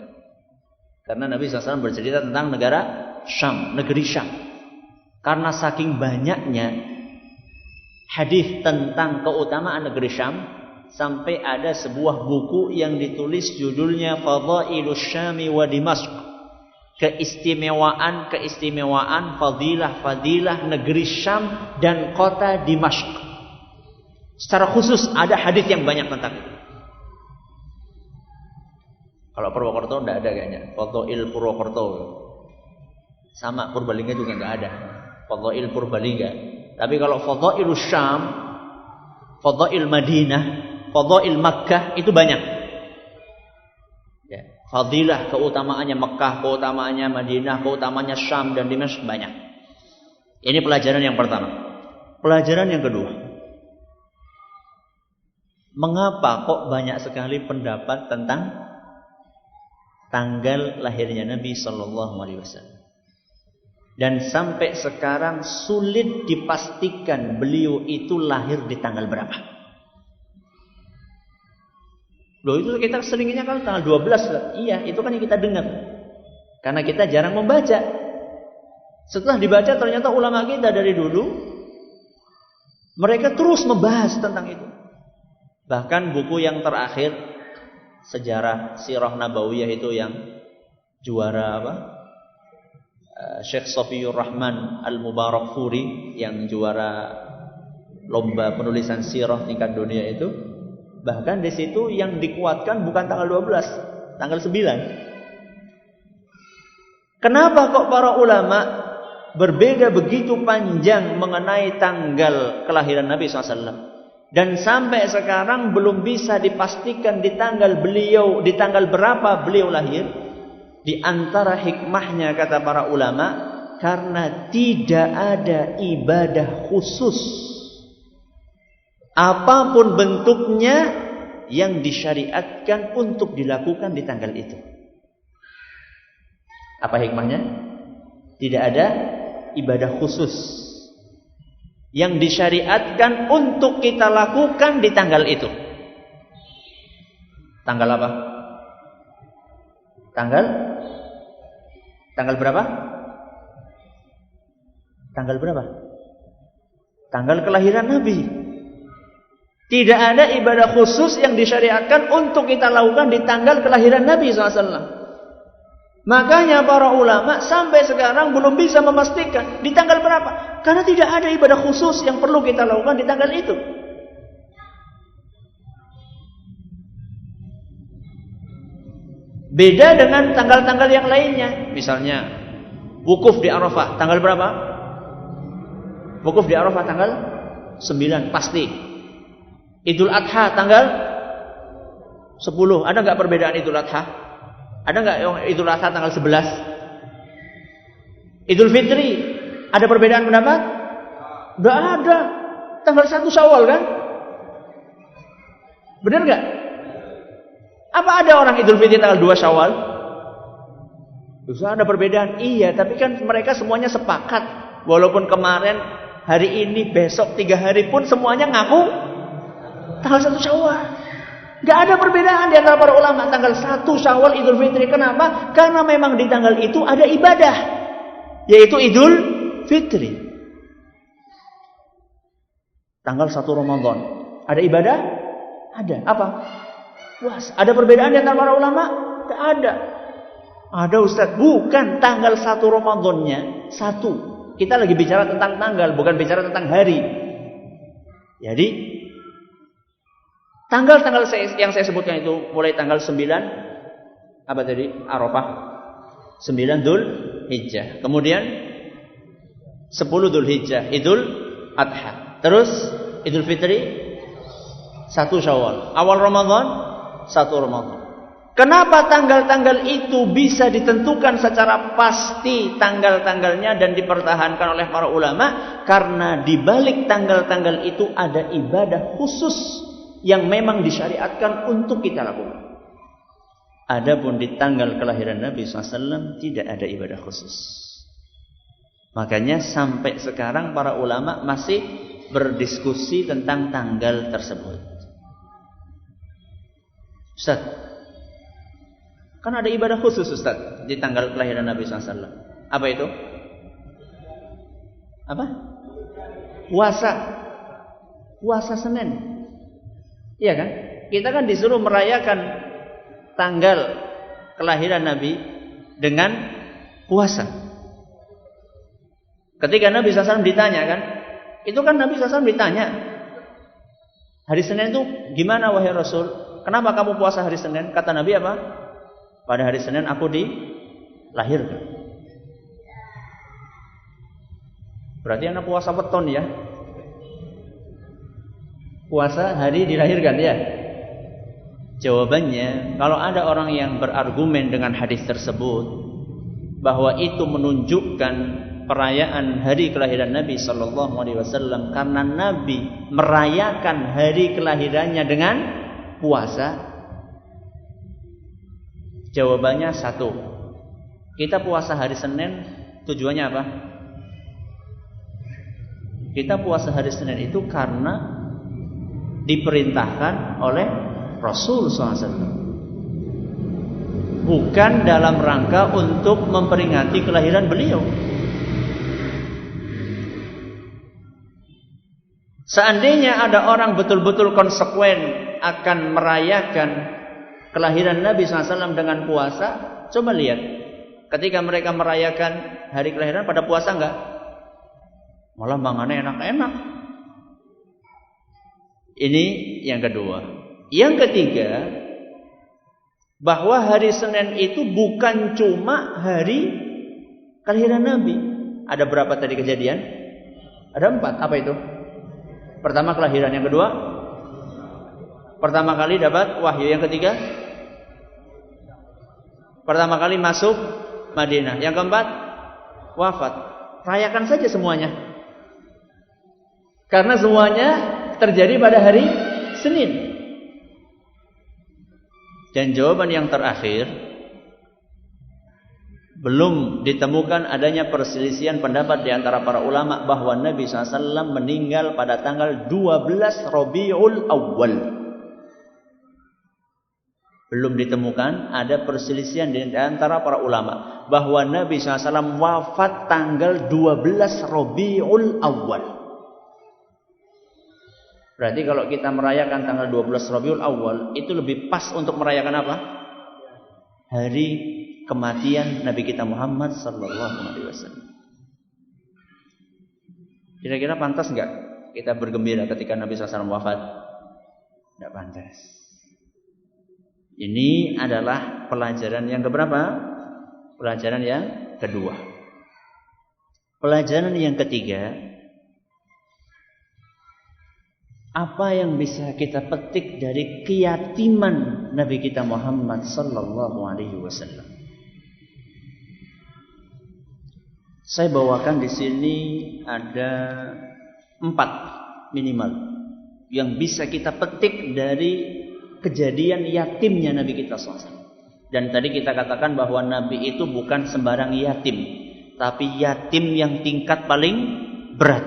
Karena Nabi SAW bercerita tentang negara Syam, negeri Syam. Karena saking banyaknya hadis tentang keutamaan negeri Syam, sampai ada sebuah buku yang ditulis judulnya Fadailus Syami wa Dimashq. Keistimewaan, fadilah negeri Syam dan kota Dimashq. Secara khusus ada hadis yang banyak tentang itu. Kalau Purwokerto tidak ada kayaknya. Fadail Purwokerto. Sama Purbalingga juga nggak ada. Fadail Purbalingga. Tapi kalau Fadailus Syam, Fadail Madinah, Fadail Makkah itu banyak. Ya, fadilah keutamaannya Makkah, keutamaannya Madinah, keutamaannya Syam dan Dimashq banyak. Ini pelajaran yang pertama. Pelajaran yang kedua. Mengapa kok banyak sekali pendapat tentang tanggal lahirnya Nabi sallallahu alaihi wasallam? Dan sampai sekarang sulit dipastikan beliau itu lahir di tanggal berapa. Loh, itu kita seringnya kan tanggal 12. Iya, itu kan yang kita dengar. Karena kita jarang membaca. Setelah dibaca ternyata ulama kita dari dulu mereka terus membahas tentang itu. Bahkan buku yang terakhir sejarah Sirah Nabawiyah itu yang juara apa? Syekh Safiyur Rahman Al-Mubarakfuri yang juara lomba penulisan sirah tingkat dunia itu. Bahkan di situ yang dikuatkan bukan tanggal 12, tanggal 9. Kenapa kok para ulama berbeda begitu panjang mengenai tanggal kelahiran Nabi SAW? Dan sampai sekarang belum bisa dipastikan di tanggal berapa beliau lahir. Di antara hikmahnya kata para ulama, karena tidak ada ibadah khusus apapun bentuknya yang disyariatkan untuk dilakukan di tanggal itu. Apa hikmahnya? Tidak ada ibadah khusus yang disyariatkan untuk kita lakukan di tanggal itu. Tanggal apa? Tanggal berapa? Tanggal berapa? Tanggal kelahiran Nabi. Tidak ada ibadah khusus yang disyariatkan untuk kita lakukan di tanggal kelahiran Nabi SAW. Makanya para ulama sampai sekarang belum bisa memastikan di tanggal berapa. Karena tidak ada ibadah khusus yang perlu kita lakukan di tanggal itu. Beda dengan tanggal-tanggal yang lainnya. Misalnya wukuf di Arafah tanggal berapa? Wukuf di Arafah tanggal 9 pasti. Idul Adha tanggal 10. Ada nggak perbedaan Idul Adha? Ada nggak yang Idul Adha tanggal 11? Idul Fitri ada perbedaan pendapat? Nggak ada. Tanggal 1 Syawal kan? Benar nggak? Apa ada orang Idul Fitri tanggal 2 Syawal? Bisa ada perbedaan? Iya, tapi kan mereka semuanya sepakat. Walaupun kemarin, hari ini, besok, 3 hari pun semuanya ngaku tanggal 1 Syawal. Gak ada perbedaan di antara para ulama tanggal 1 Syawal Idul Fitri. Kenapa? Karena memang di tanggal itu ada ibadah, yaitu Idul Fitri. Tanggal 1 Ramadan ada ibadah? Ada. Apa? Puasa. Ada perbedaan di antara para ulama? Gak ada. Ada Ustaz, bukan tanggal 1 Ramadannya 1. Kita lagi bicara tentang tanggal, bukan bicara tentang hari. Jadi tanggal-tanggal yang saya sebutkan itu mulai tanggal 9 apa tadi? Arafah. 9 Dzul Hijjah. Kemudian 10 Dzul Hijjah Idul Adha. Terus Idul Fitri 1 Syawal. Awal Ramadan 1 Ramadan. Kenapa tanggal-tanggal itu bisa ditentukan secara pasti tanggal-tanggalnya dan dipertahankan oleh para ulama? Karena di balik tanggal-tanggal itu ada ibadah khusus yang memang disyariatkan untuk kita lakukan. Adapun di tanggal kelahiran Nabi SAW tidak ada ibadah khusus. Makanya sampai sekarang para ulama masih berdiskusi tentang tanggal tersebut. Ustaz, kan ada ibadah khusus Ustaz di tanggal kelahiran Nabi SAW. Apa itu? Apa? Puasa. Puasa Senin. Iya kan? Kita kan disuruh merayakan tanggal kelahiran Nabi dengan puasa. Ketika Nabi SAW ditanya kan, itu kan Nabi SAW ditanya, hari Senin itu gimana wahai Rasul? Kenapa kamu puasa hari Senin? Kata Nabi apa? Pada hari Senin aku dilahirkan. Berarti anak puasa weton ya. Puasa hari dilahirkan ya. Jawabannya, kalau ada orang yang berargumen dengan hadis tersebut bahwa itu menunjukkan perayaan hari kelahiran Nabi sallallahu alaihi wasallam karena Nabi merayakan hari kelahirannya dengan puasa. Jawabannya satu. Kita puasa hari Senin tujuannya apa? Kita puasa hari Senin itu karena diperintahkan oleh Rasul SAW. Bukan dalam rangka untuk memperingati kelahiran beliau. Seandainya ada orang betul-betul konsekuen akan merayakan kelahiran Nabi SAW dengan puasa, coba lihat. Ketika mereka merayakan hari kelahiran pada puasa enggak? Malah mangannya enak-enak. Ini yang kedua. Yang ketiga, bahwa hari Senin itu bukan cuma hari kelahiran Nabi. Ada berapa tadi kejadian? Ada 4. Apa itu? Pertama kelahiran. Yang kedua, pertama kali dapat wahyu. Yang ketiga, pertama kali masuk Madinah. Yang keempat, wafat. Rayakan saja semuanya. Karena semuanya terjadi pada hari Senin. Dan jawaban yang terakhir, belum ditemukan adanya perselisihan pendapat di antara para ulama bahwa Nabi SAW meninggal pada tanggal 12 Rabiul Awal. Belum ditemukan ada perselisihan di antara para ulama bahwa Nabi SAW wafat tanggal 12 Rabiul Awal. Berarti kalau kita merayakan tanggal 12 Rabiul Awal, itu lebih pas untuk merayakan apa? Hari kematian Nabi kita Muhammad sallallahu alaihi wasallam. Kira-kira pantas enggak kita bergembira ketika Nabi SAW wafat? Tidak pantas. Ini adalah pelajaran yang keberapa? Pelajaran yang kedua. Pelajaran yang ketiga, apa yang bisa kita petik dari keyatiman Nabi kita Muhammad sallallahu alaihi wasallam? Saya bawakan di sini ada 4 minimal yang bisa kita petik dari kejadian yatimnya Nabi kita SAW. Dan tadi kita katakan bahwa Nabi itu bukan sembarang yatim, tapi yatim yang tingkat paling berat.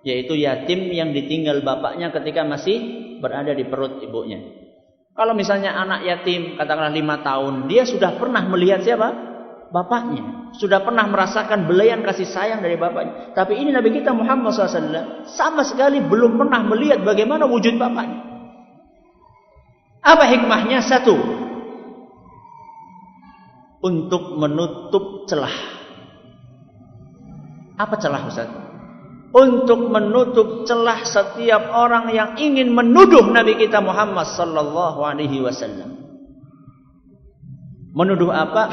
Yaitu yatim yang ditinggal bapaknya ketika masih berada di perut ibunya. Kalau misalnya anak yatim, katakanlah 5 tahun, dia sudah pernah melihat siapa? Bapaknya. Sudah pernah merasakan belayan kasih sayang dari bapaknya. Tapi ini Nabi kita Muhammad SAW sama sekali belum pernah melihat bagaimana wujud bapaknya. Apa hikmahnya? Satu, untuk menutup celah. Apa celah, Ustaz? Untuk menutup celah setiap orang yang ingin menuduh Nabi kita Muhammad sallallahu alaihi wasallam. Menuduh apa?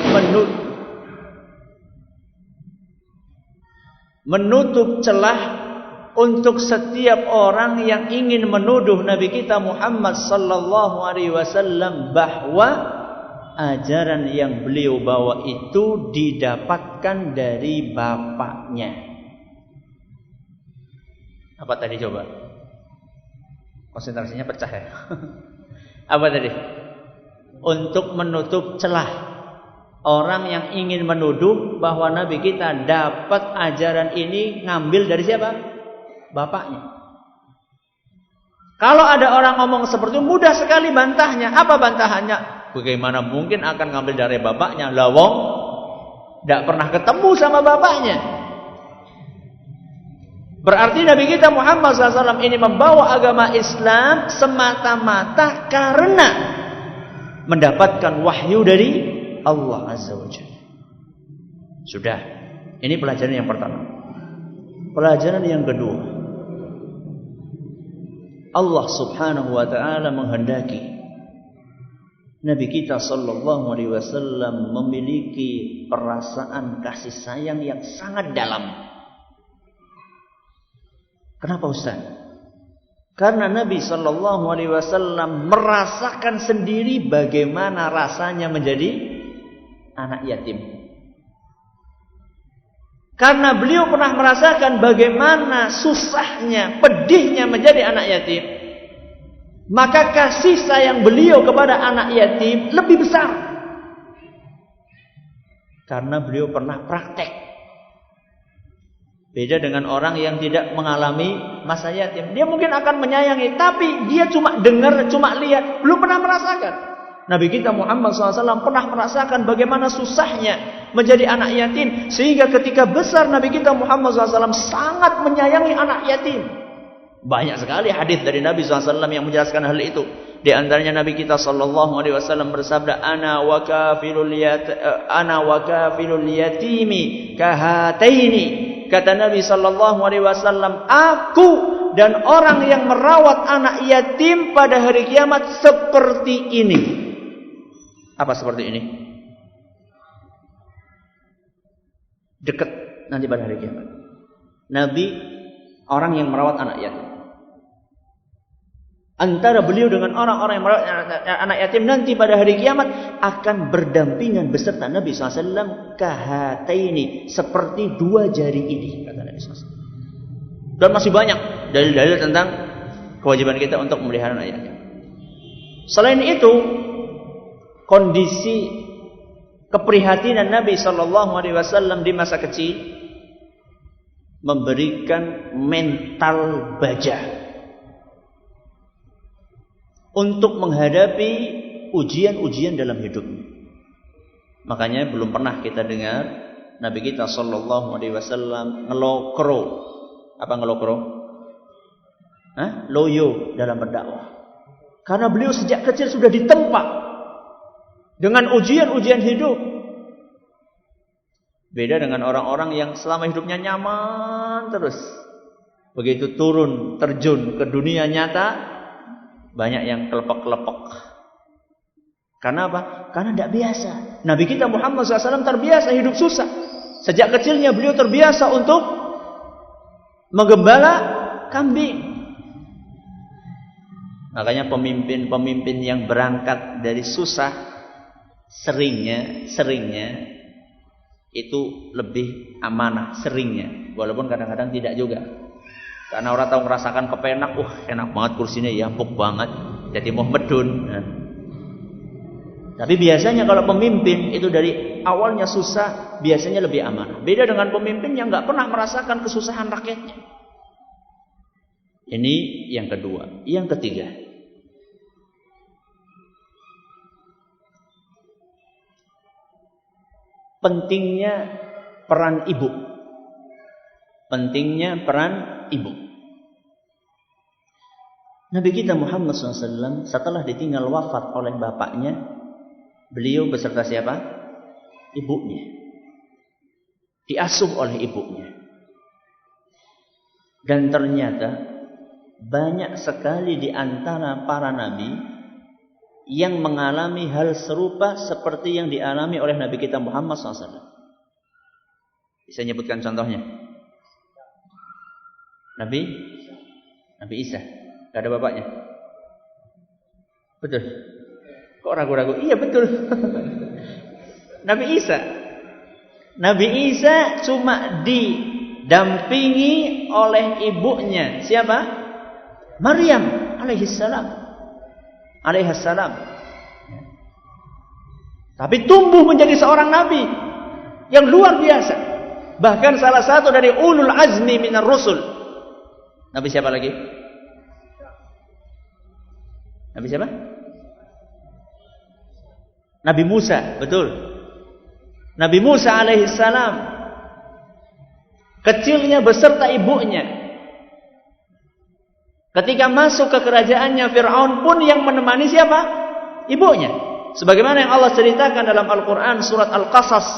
Menutup celah untuk setiap orang yang ingin menuduh Nabi kita Muhammad sallallahu alaihi wasallam bahwa ajaran yang beliau bawa itu didapatkan dari bapaknya. Apa tadi coba? Konsentrasinya pecah ya. Apa tadi? Untuk menutup celah orang yang ingin menuduh bahwa Nabi kita dapat ajaran ini ngambil dari siapa? Bapaknya. Kalau ada orang ngomong seperti itu, mudah sekali bantahnya. Apa bantahannya? Bagaimana mungkin akan ngambil dari bapaknya? Lawong tidak pernah ketemu sama bapaknya. Berarti Nabi kita Muhammad SAW ini membawa agama Islam semata-mata karena mendapatkan wahyu dari Allah Azza wa Jalla. Sudah. Ini pelajaran yang pertama. Pelajaran yang kedua. Allah Subhanahu wa taala menghendaki Nabi kita sallallahu alaihi wasallam memiliki perasaan kasih sayang yang sangat dalam. Kenapa, Ustaz? Karena Nabi sallallahu alaihi wasallam merasakan sendiri bagaimana rasanya menjadi anak yatim. Karena beliau pernah merasakan bagaimana susahnya, pedihnya menjadi anak yatim, maka kasih sayang beliau kepada anak yatim lebih besar. Karena beliau pernah praktek. Beda dengan orang yang tidak mengalami masa yatim. Dia mungkin akan menyayangi, tapi dia cuma dengar, cuma lihat, belum pernah merasakan. Nabi kita Muhammad SAW pernah merasakan bagaimana susahnya menjadi anak yatim. Sehingga ketika besar Nabi kita Muhammad SAW sangat menyayangi anak yatim. Banyak sekali hadis dari Nabi SAW yang menjelaskan hal itu. Di antaranya Nabi kita SAW bersabda, Ana wa kafilul yatimi kahataini. Kata Nabi SAW, aku dan orang yang merawat anak yatim pada hari kiamat seperti ini. Apa seperti ini? Dekat nanti pada hari kiamat. Nabi, orang yang merawat anak yatim. Antara beliau dengan orang-orang yang merawat anak yatim nanti pada hari kiamat akan berdampingan beserta Nabi SAW kahataini, seperti 2 jari ini, kata Nabi SAW. Dan masih banyak dalil-dalil tentang kewajiban kita untuk memelihara anak yatim. Selain itu, kondisi keprihatinan Nabi SAW di masa kecil memberikan mental baja untuk menghadapi ujian-ujian dalam hidup. Makanya belum pernah kita dengar Nabi kita sallallahu alaihi wasallam ngelokro. Apa ngelokro? Loyo dalam berdakwah. Karena beliau sejak kecil sudah ditempa dengan ujian-ujian hidup. Beda dengan orang-orang yang selama hidupnya nyaman terus. Begitu turun, terjun ke dunia nyata, banyak yang kelepek-kelepek. Karena apa? Karena tidak biasa. Nabi kita Muhammad SAW terbiasa hidup susah. Sejak kecilnya beliau terbiasa untuk menggembala kambing. Makanya pemimpin-pemimpin yang berangkat dari susah seringnya itu lebih amanah, seringnya. Walaupun kadang-kadang tidak juga. Karena orang tahu merasakan kepenak, enak banget kursinya, ya empuk banget, jadi mau medun. Tapi biasanya kalau pemimpin itu dari awalnya susah, biasanya lebih amanah. Beda dengan pemimpin yang nggak pernah merasakan kesusahan rakyatnya. Ini yang kedua. Yang ketiga, pentingnya peran ibu. Pentingnya peran ibu. Nabi kita Muhammad SAW setelah ditinggal wafat oleh bapaknya, beliau beserta siapa? Ibunya. Diasuh oleh ibunya. Dan ternyata banyak sekali di antara para nabi yang mengalami hal serupa seperti yang dialami oleh Nabi kita Muhammad SAW. Bisa nyebutkan contohnya? Nabi Isa. Gak ada bapaknya? Betul? Kok ragu-ragu? Iya betul. Nabi Isa cuma didampingi oleh ibunya. Siapa? Maryam alaihissalam. Tapi tumbuh menjadi seorang nabi yang luar biasa. Bahkan salah satu dari ulul azmi minar rusul. Nabi siapa lagi? Nabi siapa? Nabi Musa, betul. Nabi Musa alaihissalam. Kecilnya beserta ibunya. Ketika masuk ke kerajaannya Fir'aun pun yang menemani siapa? Ibunya. Sebagaimana yang Allah ceritakan dalam Al-Quran surat Al-Qasas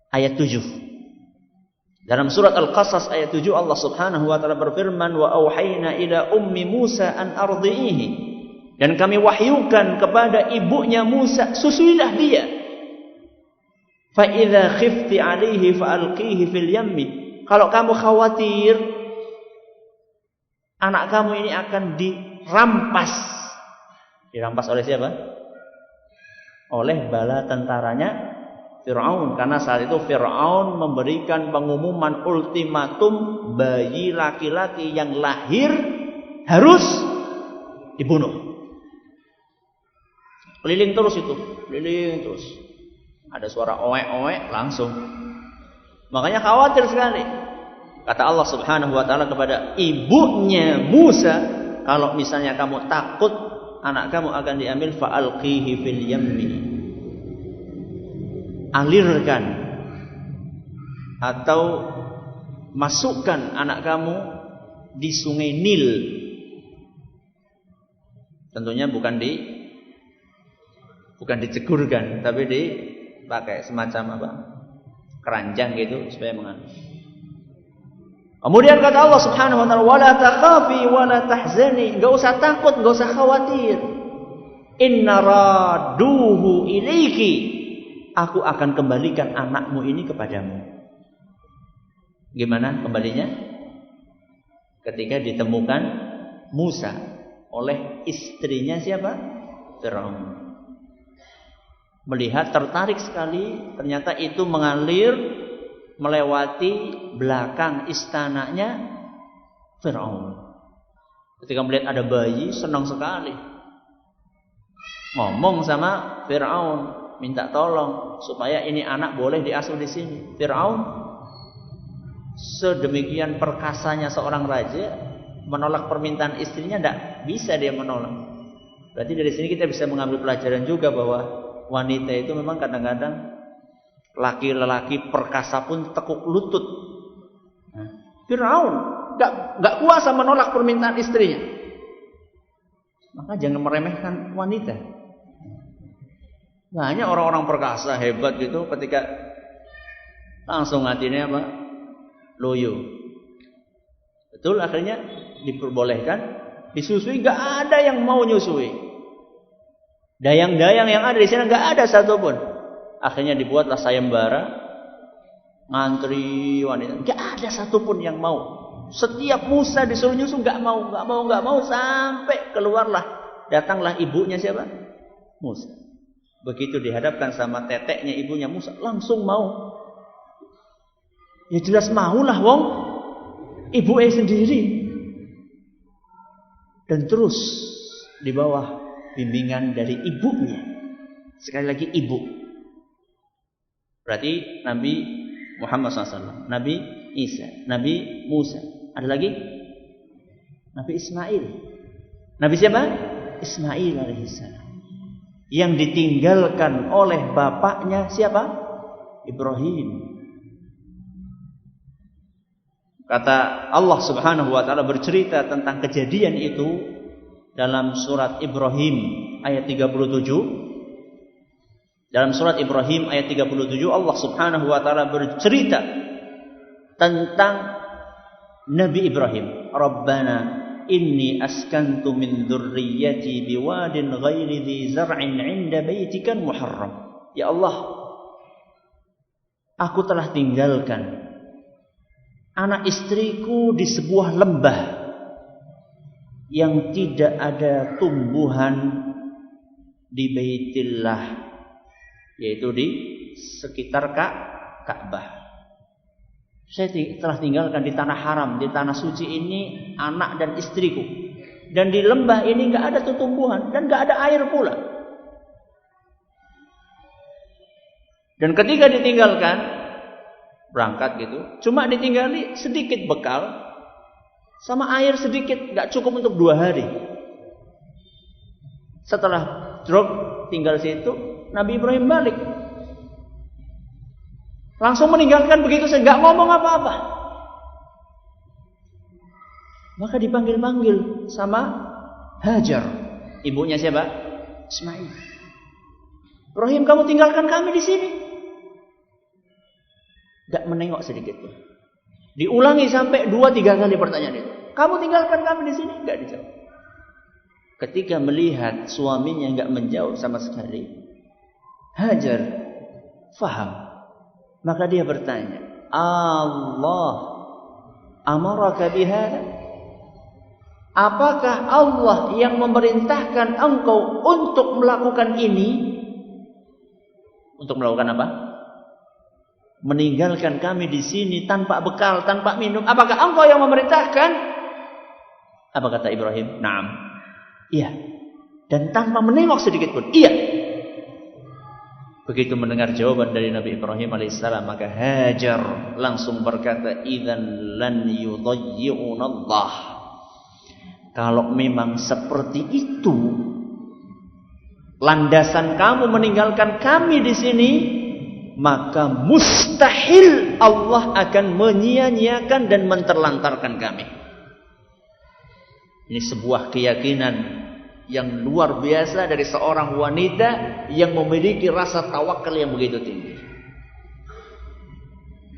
ayat 7. Dalam surat Al-Qasas ayat 7 Allah subhanahu wa ta'ala berfirman, wa auhayna ila ummi Musa an ardi'ihi. Dan kami wahyukan kepada ibunya Musa, susuilah dia. Fa idza khifti 'alaihi fa alqihi fil yammi. Kalau kamu khawatir anak kamu ini akan dirampas. Dirampas oleh siapa? Oleh bala tentaranya Fir'aun. Karena saat itu Fir'aun memberikan pengumuman ultimatum, bayi laki-laki yang lahir harus dibunuh. Keliling terus itu. Keliling terus. Ada suara oek-oek langsung. Makanya khawatir sekali. Kata Allah subhanahu wa ta'ala kepada ibunya Musa, kalau misalnya kamu takut anak kamu akan diambil, fa'alqihi fil yammi. Alirkan atau masukkan anak kamu di sungai Nil. Tentunya bukan dicegurkan, tapi dipakai semacam apa? Keranjang gitu supaya mengandung. Kemudian kata Allah subhanahu wa ta'ala, wala takhafi wala tahzani. Enggak usah takut, enggak usah khawatir. Inna raduhu ilaiki. Aku akan kembalikan anakmu ini kepadamu. Gimana kembalinya? Ketika ditemukan Musa oleh istrinya siapa? Fir'aun. Melihat tertarik sekali, ternyata itu mengalir melewati belakang istananya Fir'aun. Ketika melihat ada bayi, senang sekali. Ngomong sama Fir'aun, minta tolong supaya ini anak boleh diasuh di sini. Fir'aun sedemikian perkasanya seorang raja, menolak permintaan istrinya tidak bisa dia menolak. Berarti dari sini kita bisa mengambil pelajaran juga bahwa wanita itu memang kadang-kadang laki-laki perkasa pun tekuk lutut. Fir'aun nggak kuasa menolak permintaan istrinya. Maka jangan meremehkan wanita. Banyak orang-orang perkasa hebat gitu, ketika langsung hatinya apa? Loyo. Betul, akhirnya diperbolehkan disusui, nggak ada yang mau nyusui. Dayang-dayang yang ada di sana nggak ada satupun. Akhirnya dibuatlah sayembara, ngantri wanita. Gak ada satupun yang mau. Setiap Musa disuruh nyusu gak mau sampai keluarlah, datanglah ibunya siapa? Musa. Begitu dihadapkan sama teteknya ibunya Musa, langsung mau. Ya jelas maulah wong ibunya sendiri. Dan terus di bawah bimbingan dari ibunya. Sekali lagi ibu. Berarti Nabi Muhammad SAW, Nabi Isa, Nabi Musa. Ada lagi? Nabi Ismail. Nabi siapa? Ismail alaihissalam. yang ditinggalkan oleh bapaknya siapa? Ibrahim. Kata Allah Subhanahu wa taala bercerita tentang kejadian itu dalam surat Ibrahim ayat 37. Dalam surat Ibrahim ayat 37 Allah Subhanahu wa taala bercerita tentang Nabi Ibrahim. Rabbana inni askantu min dzurriyyati biwadin ghairi dzi zar'in 'inda baitikal muharram. Ya Allah, aku telah tinggalkan anak istriku di sebuah lembah yang tidak ada tumbuhan di Baitillah, yaitu di sekitar Ka'bah. Saya telah tinggalkan di tanah haram, di tanah suci ini anak dan istriku. Dan di lembah ini nggak ada tumbuhan dan nggak ada air pula. Dan ketika ditinggalkan berangkat gitu, cuma ditinggali sedikit bekal sama air sedikit, nggak cukup untuk 2 hari. Setelah drop tinggal situ, Nabi Ibrahim balik, langsung meninggalkan begitu saja, nggak ngomong apa-apa. Maka dipanggil-panggil sama Hajar, ibunya siapa? Ismail. Ibrahim, kamu tinggalkan kami di sini. Gak menengok sedikit pun. Diulangi sampai 2-3 kali pertanyaan itu. Kamu tinggalkan kami di sini? Gak dijawab. Ketika melihat suaminya gak menjawab sama sekali, Hajar faham. Maka dia bertanya, Allah amaraka bihada? Apakah Allah yang memerintahkan engkau untuk melakukan ini? Untuk melakukan apa? Meninggalkan kami di sini tanpa bekal, tanpa minum. Apakah engkau yang memerintahkan? Apa kata Ibrahim? Naam. Iya. Dan tanpa menengok sedikit pun. Iya. Begitu mendengar jawaban dari Nabi Ibrahim alaihissalam, maka Hajar langsung berkata, "Idzan lan yudayyi'unallah." Kalau memang seperti itu landasan kamu meninggalkan kami di sini, maka mustahil Allah akan menyia-nyiakan dan menterlantarkan kami. Ini sebuah keyakinan yang luar biasa dari seorang wanita yang memiliki rasa tawakal yang begitu tinggi.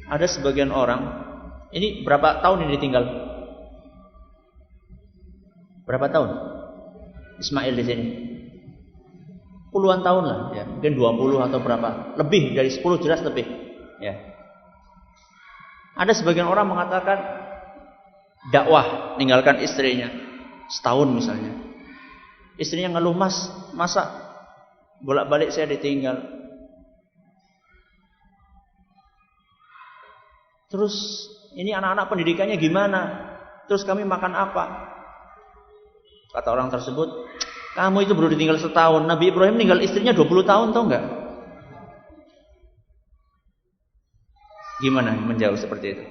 Ada sebagian orang, ini berapa tahun ini tinggal? Berapa tahun Ismail di sini? Puluhan tahun lah, ya. Mungkin 20 atau berapa. Lebih dari 10 jelas lebih. Ya. Ada sebagian orang mengatakan dakwah, meninggalkan istrinya setahun misalnya. Istrinya ngeluh, masa bolak-balik saya ditinggal. Terus ini anak-anak pendidikannya gimana? Terus kami makan apa? Kata orang tersebut, kamu itu baru ditinggal setahun. Nabi Ibrahim meninggal istrinya 20 tahun, tau nggak? Gimana menjawab seperti itu?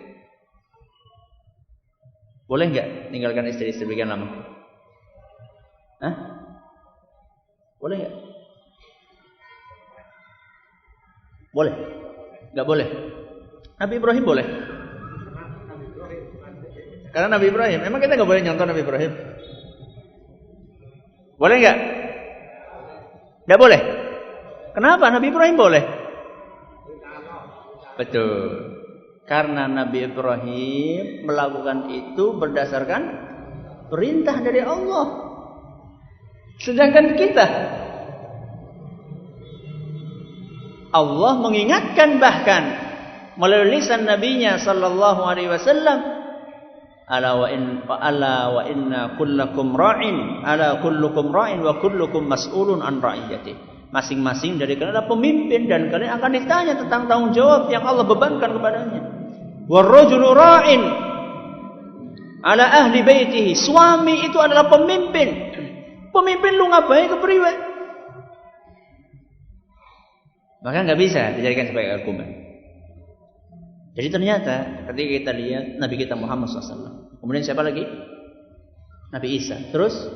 Boleh nggak tinggalkan istri sekian lama? Hah? Boleh nggak? Boleh? Nggak boleh? Nabi Ibrahim boleh? Karena Nabi Ibrahim. Emang kita nggak boleh nyontoh Nabi Ibrahim? Boleh nggak? Nggak boleh. Kenapa Nabi Ibrahim boleh? Betul. Karena Nabi Ibrahim melakukan itu berdasarkan perintah dari Allah. Sedangkan kita, Allah mengingatkan bahkan melalui lisan nabinya sallallahu alaihi wasallam, ala wa inna kullakum ra'in, ala kullukum ra'in wa kullukum mas'ulun an ra'iyati. Masing-masing dari kalian adalah pemimpin dan kalian akan ditanya tentang tanggung jawab yang Allah bebankan kepadanya. Warrajulu ra'in ala ahli baitihi. Suami itu adalah pemimpin. Pemimpin lu ngapain kepriwe? Maka nggak bisa dijadikan sebagai argumen. Jadi ternyata ketika kita lihat Nabi kita Muhammad SAW, kemudian siapa lagi? Nabi Isa, terus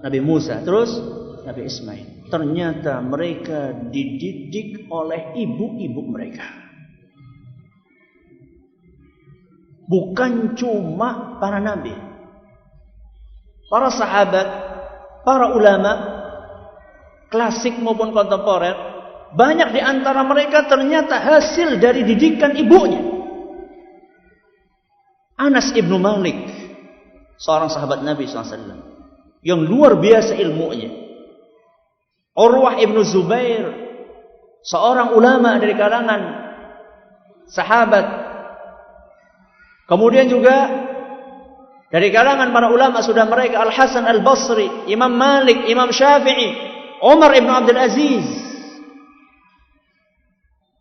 Nabi Musa, terus Nabi Ismail. Ternyata mereka dididik oleh ibu-ibu mereka. Bukan cuma para nabi, para sahabat, para ulama, klasik maupun kontemporer, banyak di antara mereka ternyata hasil dari didikan ibunya. Anas ibnu Malik, seorang sahabat Nabi SAW, yang luar biasa ilmunya. Urwah ibnu Zubair, seorang ulama dari kalangan sahabat. Kemudian juga dari kalangan para ulama sudah mereka Al-Hasan Al-Basri, Imam Malik, Imam Syafi'i, Umar ibn Abdul Aziz.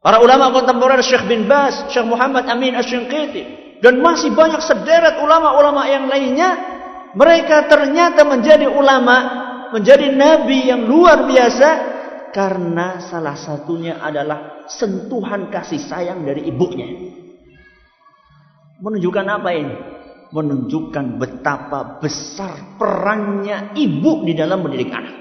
Para ulama kontemporer Syekh bin Baz, Syekh Muhammad Amin Asy-Shinqiti, dan masih banyak sederet ulama-ulama yang lainnya. Mereka ternyata menjadi ulama, menjadi nabi yang luar biasa karena salah satunya adalah sentuhan kasih sayang dari ibunya. Menunjukkan apa ini? Menunjukkan betapa besar perannya ibu di dalam mendidik anak.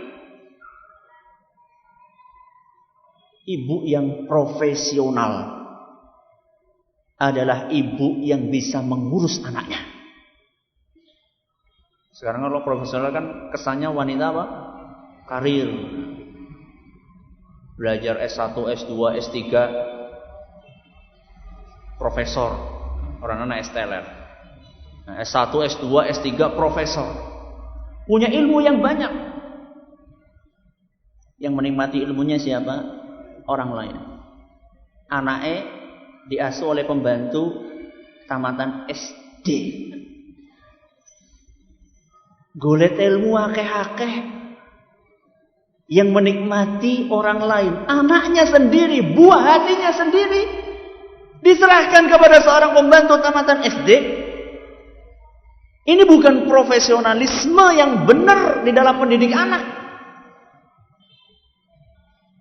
Ibu yang profesional adalah ibu yang bisa mengurus anaknya. Sekarang kalau profesional kan kesannya wanita apa? Karir. Belajar S1, S2, S3, profesor. Orang anak STLR. Nah, S1, S2, S3, profesor. Punya ilmu yang banyak. Yang menikmati ilmunya siapa? Orang lain. Anaknya diasuh oleh pembantu tamatan SD. Golet ilmu akeh-akeh. Yang menikmati orang lain. Anaknya sendiri, buah hatinya sendiri. Diserahkan kepada seorang pembantu tamatan SD. Ini bukan profesionalisme yang benar di dalam mendidik anak.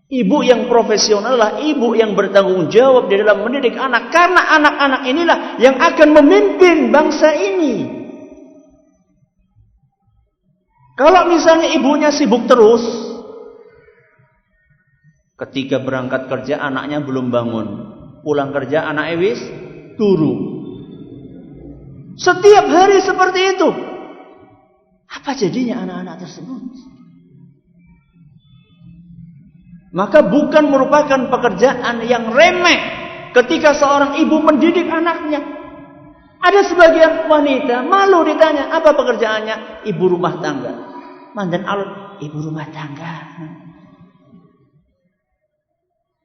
Ibu yang profesional adalah ibu yang bertanggung jawab di dalam mendidik anak. Karena anak-anak inilah yang akan memimpin bangsa ini. Kalau misalnya ibunya sibuk terus, ketika berangkat kerja anaknya belum bangun. Pulang kerja anak wis turu. Setiap hari seperti itu. Apa jadinya anak-anak tersebut? Maka bukan merupakan pekerjaan yang remeh ketika seorang ibu mendidik anaknya. Ada sebagian wanita malu ditanya, apa pekerjaannya? Ibu rumah tangga. Mandan alun, ibu rumah tangga.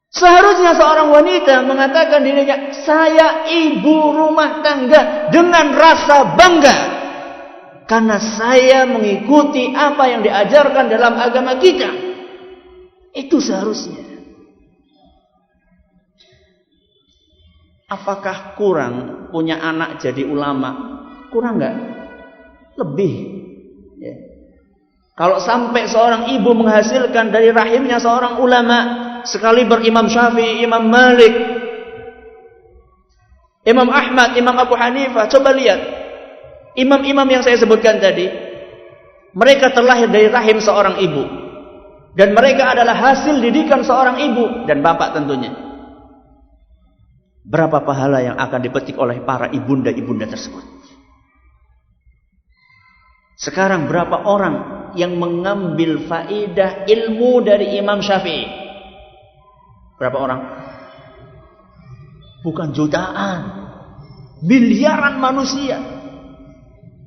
Seharusnya seorang wanita mengatakan dirinya, saya ibu rumah tangga dengan rasa bangga. Karena saya mengikuti apa yang diajarkan dalam agama kita. Itu seharusnya. Apakah kurang punya anak jadi ulama? Kurang enggak? Lebih. Ya. Kalau sampai seorang ibu menghasilkan dari rahimnya seorang ulama, sekali berimam Syafi'i, Imam Malik, Imam Ahmad, Imam Abu Hanifah. Coba lihat imam-imam yang saya sebutkan tadi, mereka terlahir dari rahim seorang ibu, dan mereka adalah hasil didikan seorang ibu dan bapak tentunya. Berapa pahala yang akan dipetik oleh para ibunda-ibunda tersebut? Sekarang berapa orang yang mengambil faidah ilmu dari Imam Syafi'i? Berapa orang? Bukan jutaan, miliaran manusia.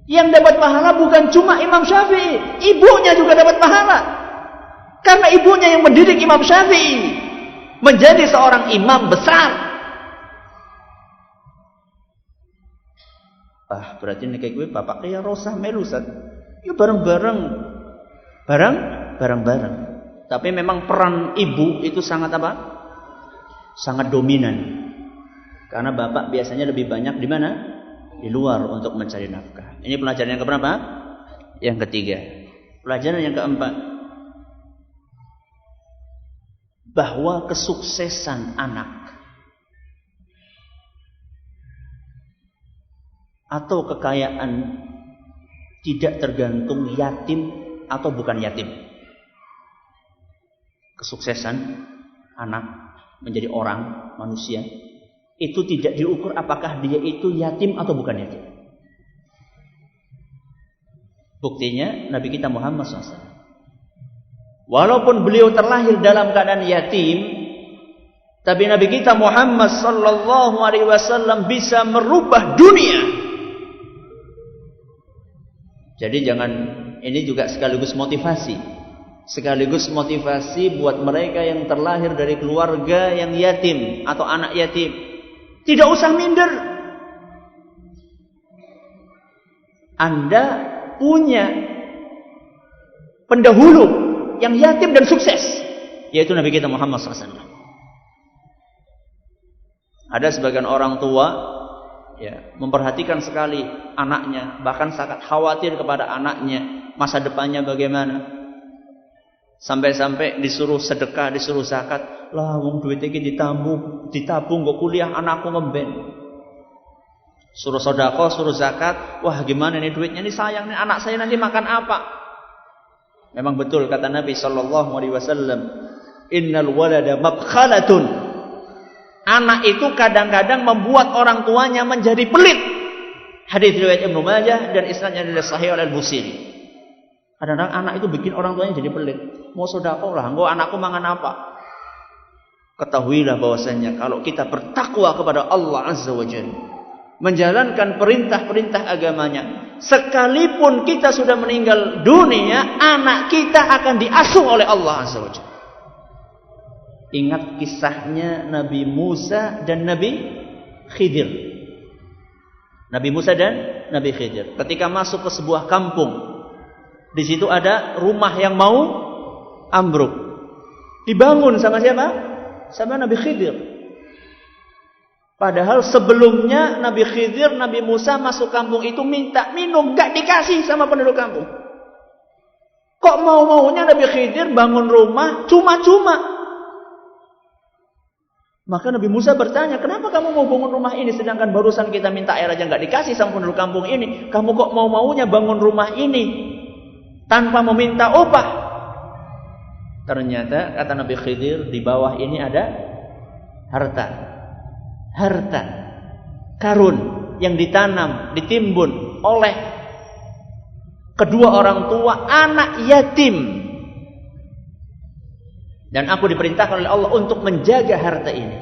Yang dapat pahala bukan cuma Imam Syafi'i, ibunya juga dapat pahala. Karena ibunya yang mendidik Imam Syafi'i menjadi seorang imam besar. Berarti ini kayak gue bapak kayak rosah melusat. Ya bareng-bareng. Bareng-bareng. Tapi memang peran ibu itu sangat apa? Sangat dominan. Karena bapak biasanya lebih banyak di mana? Di luar untuk mencari nafkah. Ini pelajaran yang keberapa? Yang ketiga. Pelajaran yang keempat. Bahwa kesuksesan anak atau kekayaan tidak tergantung yatim atau bukan yatim. Kesuksesan anak menjadi orang, manusia, itu tidak diukur apakah dia itu yatim atau bukan yatim. Buktinya Nabi kita Muhammad SAW. Walaupun beliau terlahir dalam keadaan yatim, tapi Nabi kita Muhammad SAW bisa merubah dunia. Jadi ini juga sekaligus motivasi. Sekaligus motivasi buat mereka yang terlahir dari keluarga yang yatim atau anak yatim. Tidak usah minder. Anda punya pendahulu yang yatim dan sukses, yaitu Nabi kita Muhammad SAW. Ada sebagian orang tua memperhatikan sekali anaknya, bahkan sangat khawatir kepada anaknya, masa depannya bagaimana. Sampai-sampai disuruh sedekah, disuruh zakat. Lah wong duit iki ditabung kok kuliah anakku ngemben. Suruh sedekah, suruh zakat. Wah, gimana nih duitnya nih, sayang nih anak saya nanti makan apa? Memang betul kata Nabi sallallahu alaihi wasallam, "Innal walada mabkhalatun." Anak itu kadang-kadang membuat orang tuanya menjadi pelit. Hadis riwayat Ibnu Majah dan isnadnya adalah sahih Al-Busiri. Kadang-kadang anak itu bikin orang tuanya jadi pelit. Mau sedekah lah, engko anakku mangan apa? Ketahuilah bahwasanya kalau kita bertakwa kepada Allah Azza wa Jalla, menjalankan perintah-perintah agamanya, sekalipun kita sudah meninggal dunia, anak kita akan diasuh oleh Allah Azza wa Jalla. Ingat kisahnya Nabi Musa dan Nabi Khidir. Nabi Musa dan Nabi Khidir ketika masuk ke sebuah kampung, di situ ada rumah yang mau ambruk. Dibangun sama siapa? Sama Nabi Khidir. Padahal sebelumnya Nabi Khidir, Nabi Musa masuk kampung itu minta minum, gak dikasih sama penduduk kampung. Kok mau-maunya Nabi Khidir bangun rumah cuma-cuma? Maka Nabi Musa bertanya, kenapa kamu mau bangun rumah ini sedangkan barusan kita minta air aja gak dikasih sama penduduk kampung ini? Kamu kok mau-maunya bangun rumah ini tanpa meminta upah? Ternyata kata Nabi Khidir, di bawah ini ada harta karun yang ditanam, ditimbun oleh kedua orang tua anak yatim. Dan aku diperintahkan oleh Allah untuk menjaga harta ini.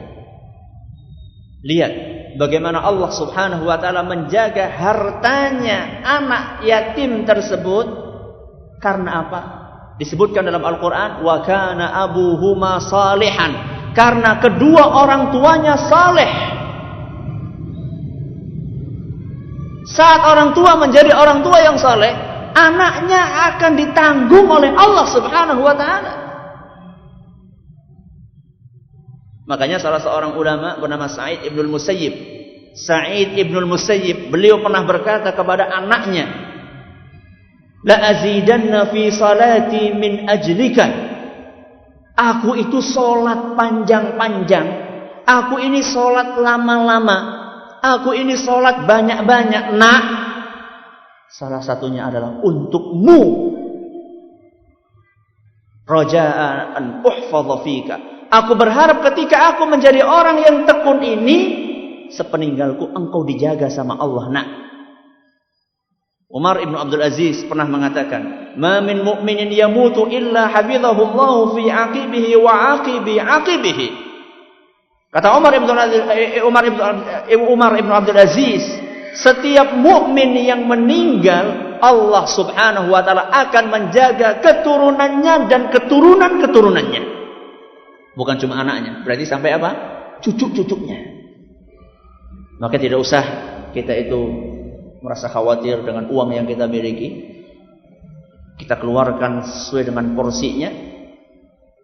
Lihat bagaimana Allah Subhanahu wa taala menjaga hartanya anak yatim tersebut. Karena apa? Disebutkan dalam Al-Quran, wa kana abuhuma salihan, karena kedua orang tuanya saleh. Saat orang tua menjadi orang tua yang saleh, anaknya akan ditanggung oleh Allah Subhanahu wa taala. Makanya salah seorang ulama bernama Sa'id Ibnul Musayyib, beliau pernah berkata kepada anaknya, la azidanna fi salati min ajlika. Aku itu sholat panjang-panjang, aku ini sholat lama-lama, aku ini sholat banyak-banyak, nak. Salah satunya adalah untukmu. Raja'an uhfadha fika. Aku berharap ketika aku menjadi orang yang tekun ini, sepeninggalku engkau dijaga sama Allah, nak. Umar ibn Abdul Aziz pernah mengatakan, "Ma min mu'minin yamutu illa hafidhahu Allah fi aqibihi wa aqibihi." Kata Umar ibn Abdul Aziz, setiap mukmin yang meninggal, Allah Subhanahu wa taala akan menjaga keturunannya dan keturunan-keturunannya. Bukan cuma anaknya, berarti sampai apa? Cucu-cucunya. Maka tidak usah kita itu merasa khawatir dengan uang yang kita miliki. Kita keluarkan sesuai dengan porsinya,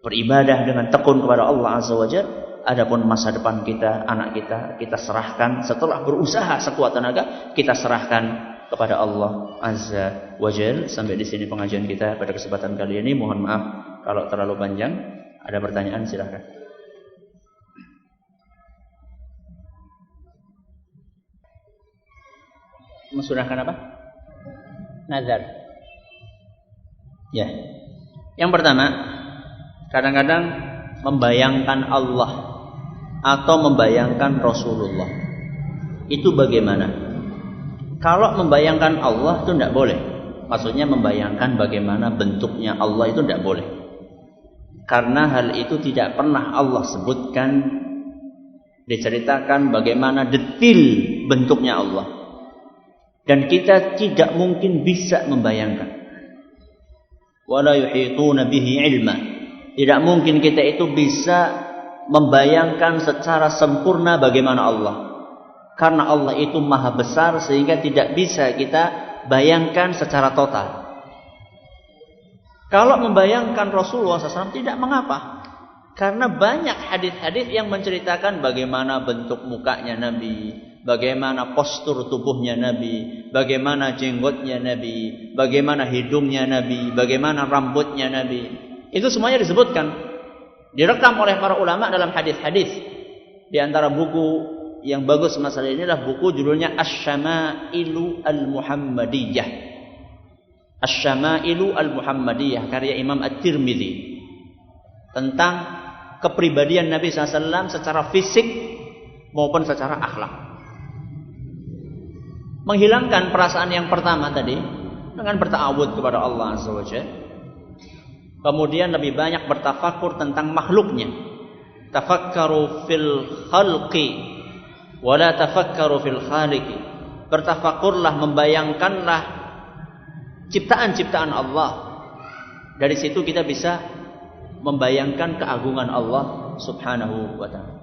beribadah dengan tekun kepada Allah Azza wa Jalla. Adapun masa depan kita, anak kita serahkan. Setelah berusaha sekuat tenaga, kita serahkan kepada Allah Azza wa Jalla. Sampai di sini pengajian kita pada kesempatan kali ini. Mohon maaf kalau terlalu panjang. Ada pertanyaan, silakan. Mensunahkan apa? Nazar. Ya. Yang pertama, Kadang-kadang membayangkan Allah atau membayangkan Rasulullah. Itu bagaimana? Kalau membayangkan Allah itu tidak boleh. Maksudnya membayangkan bagaimana bentuknya Allah itu tidak boleh. Karena hal itu tidak pernah Allah sebutkan, diceritakan bagaimana detil bentuknya Allah. Dan kita tidak mungkin bisa membayangkan. Wala yuhituna bihi ilma. Tidak mungkin kita itu bisa membayangkan secara sempurna bagaimana Allah. Karena Allah itu maha besar sehingga tidak bisa kita bayangkan secara total. Kalau membayangkan Rasulullah SAW tidak mengapa. Karena banyak hadis-hadis yang menceritakan bagaimana bentuk mukanya Nabi, bagaimana postur tubuhnya Nabi, bagaimana jenggotnya Nabi, bagaimana hidungnya Nabi, bagaimana rambutnya Nabi. Itu semuanya disebutkan, direkam oleh para ulama dalam hadis-hadis. Di antara buku yang bagus masalah ini adalah buku judulnya Asy-Syamā'ilu Al-Muhammadiyah. Asy-Syamā'ilu Al-Muhammadiyah karya Imam At-Tirmidzi. Tentang kepribadian Nabi SAW secara fisik maupun secara akhlak. Menghilangkan perasaan yang pertama tadi dengan berta'awudz kepada Allah Azza wa Jalla. Kemudian lebih banyak bertafakur tentang makhluknya. Tafakkaru fil khalqi wala tafakkaru fil khaliqi. Bertafakurlah, membayangkanlah ciptaan-ciptaan Allah. Dari situ kita bisa membayangkan keagungan Allah Subhanahu wa ta'ala.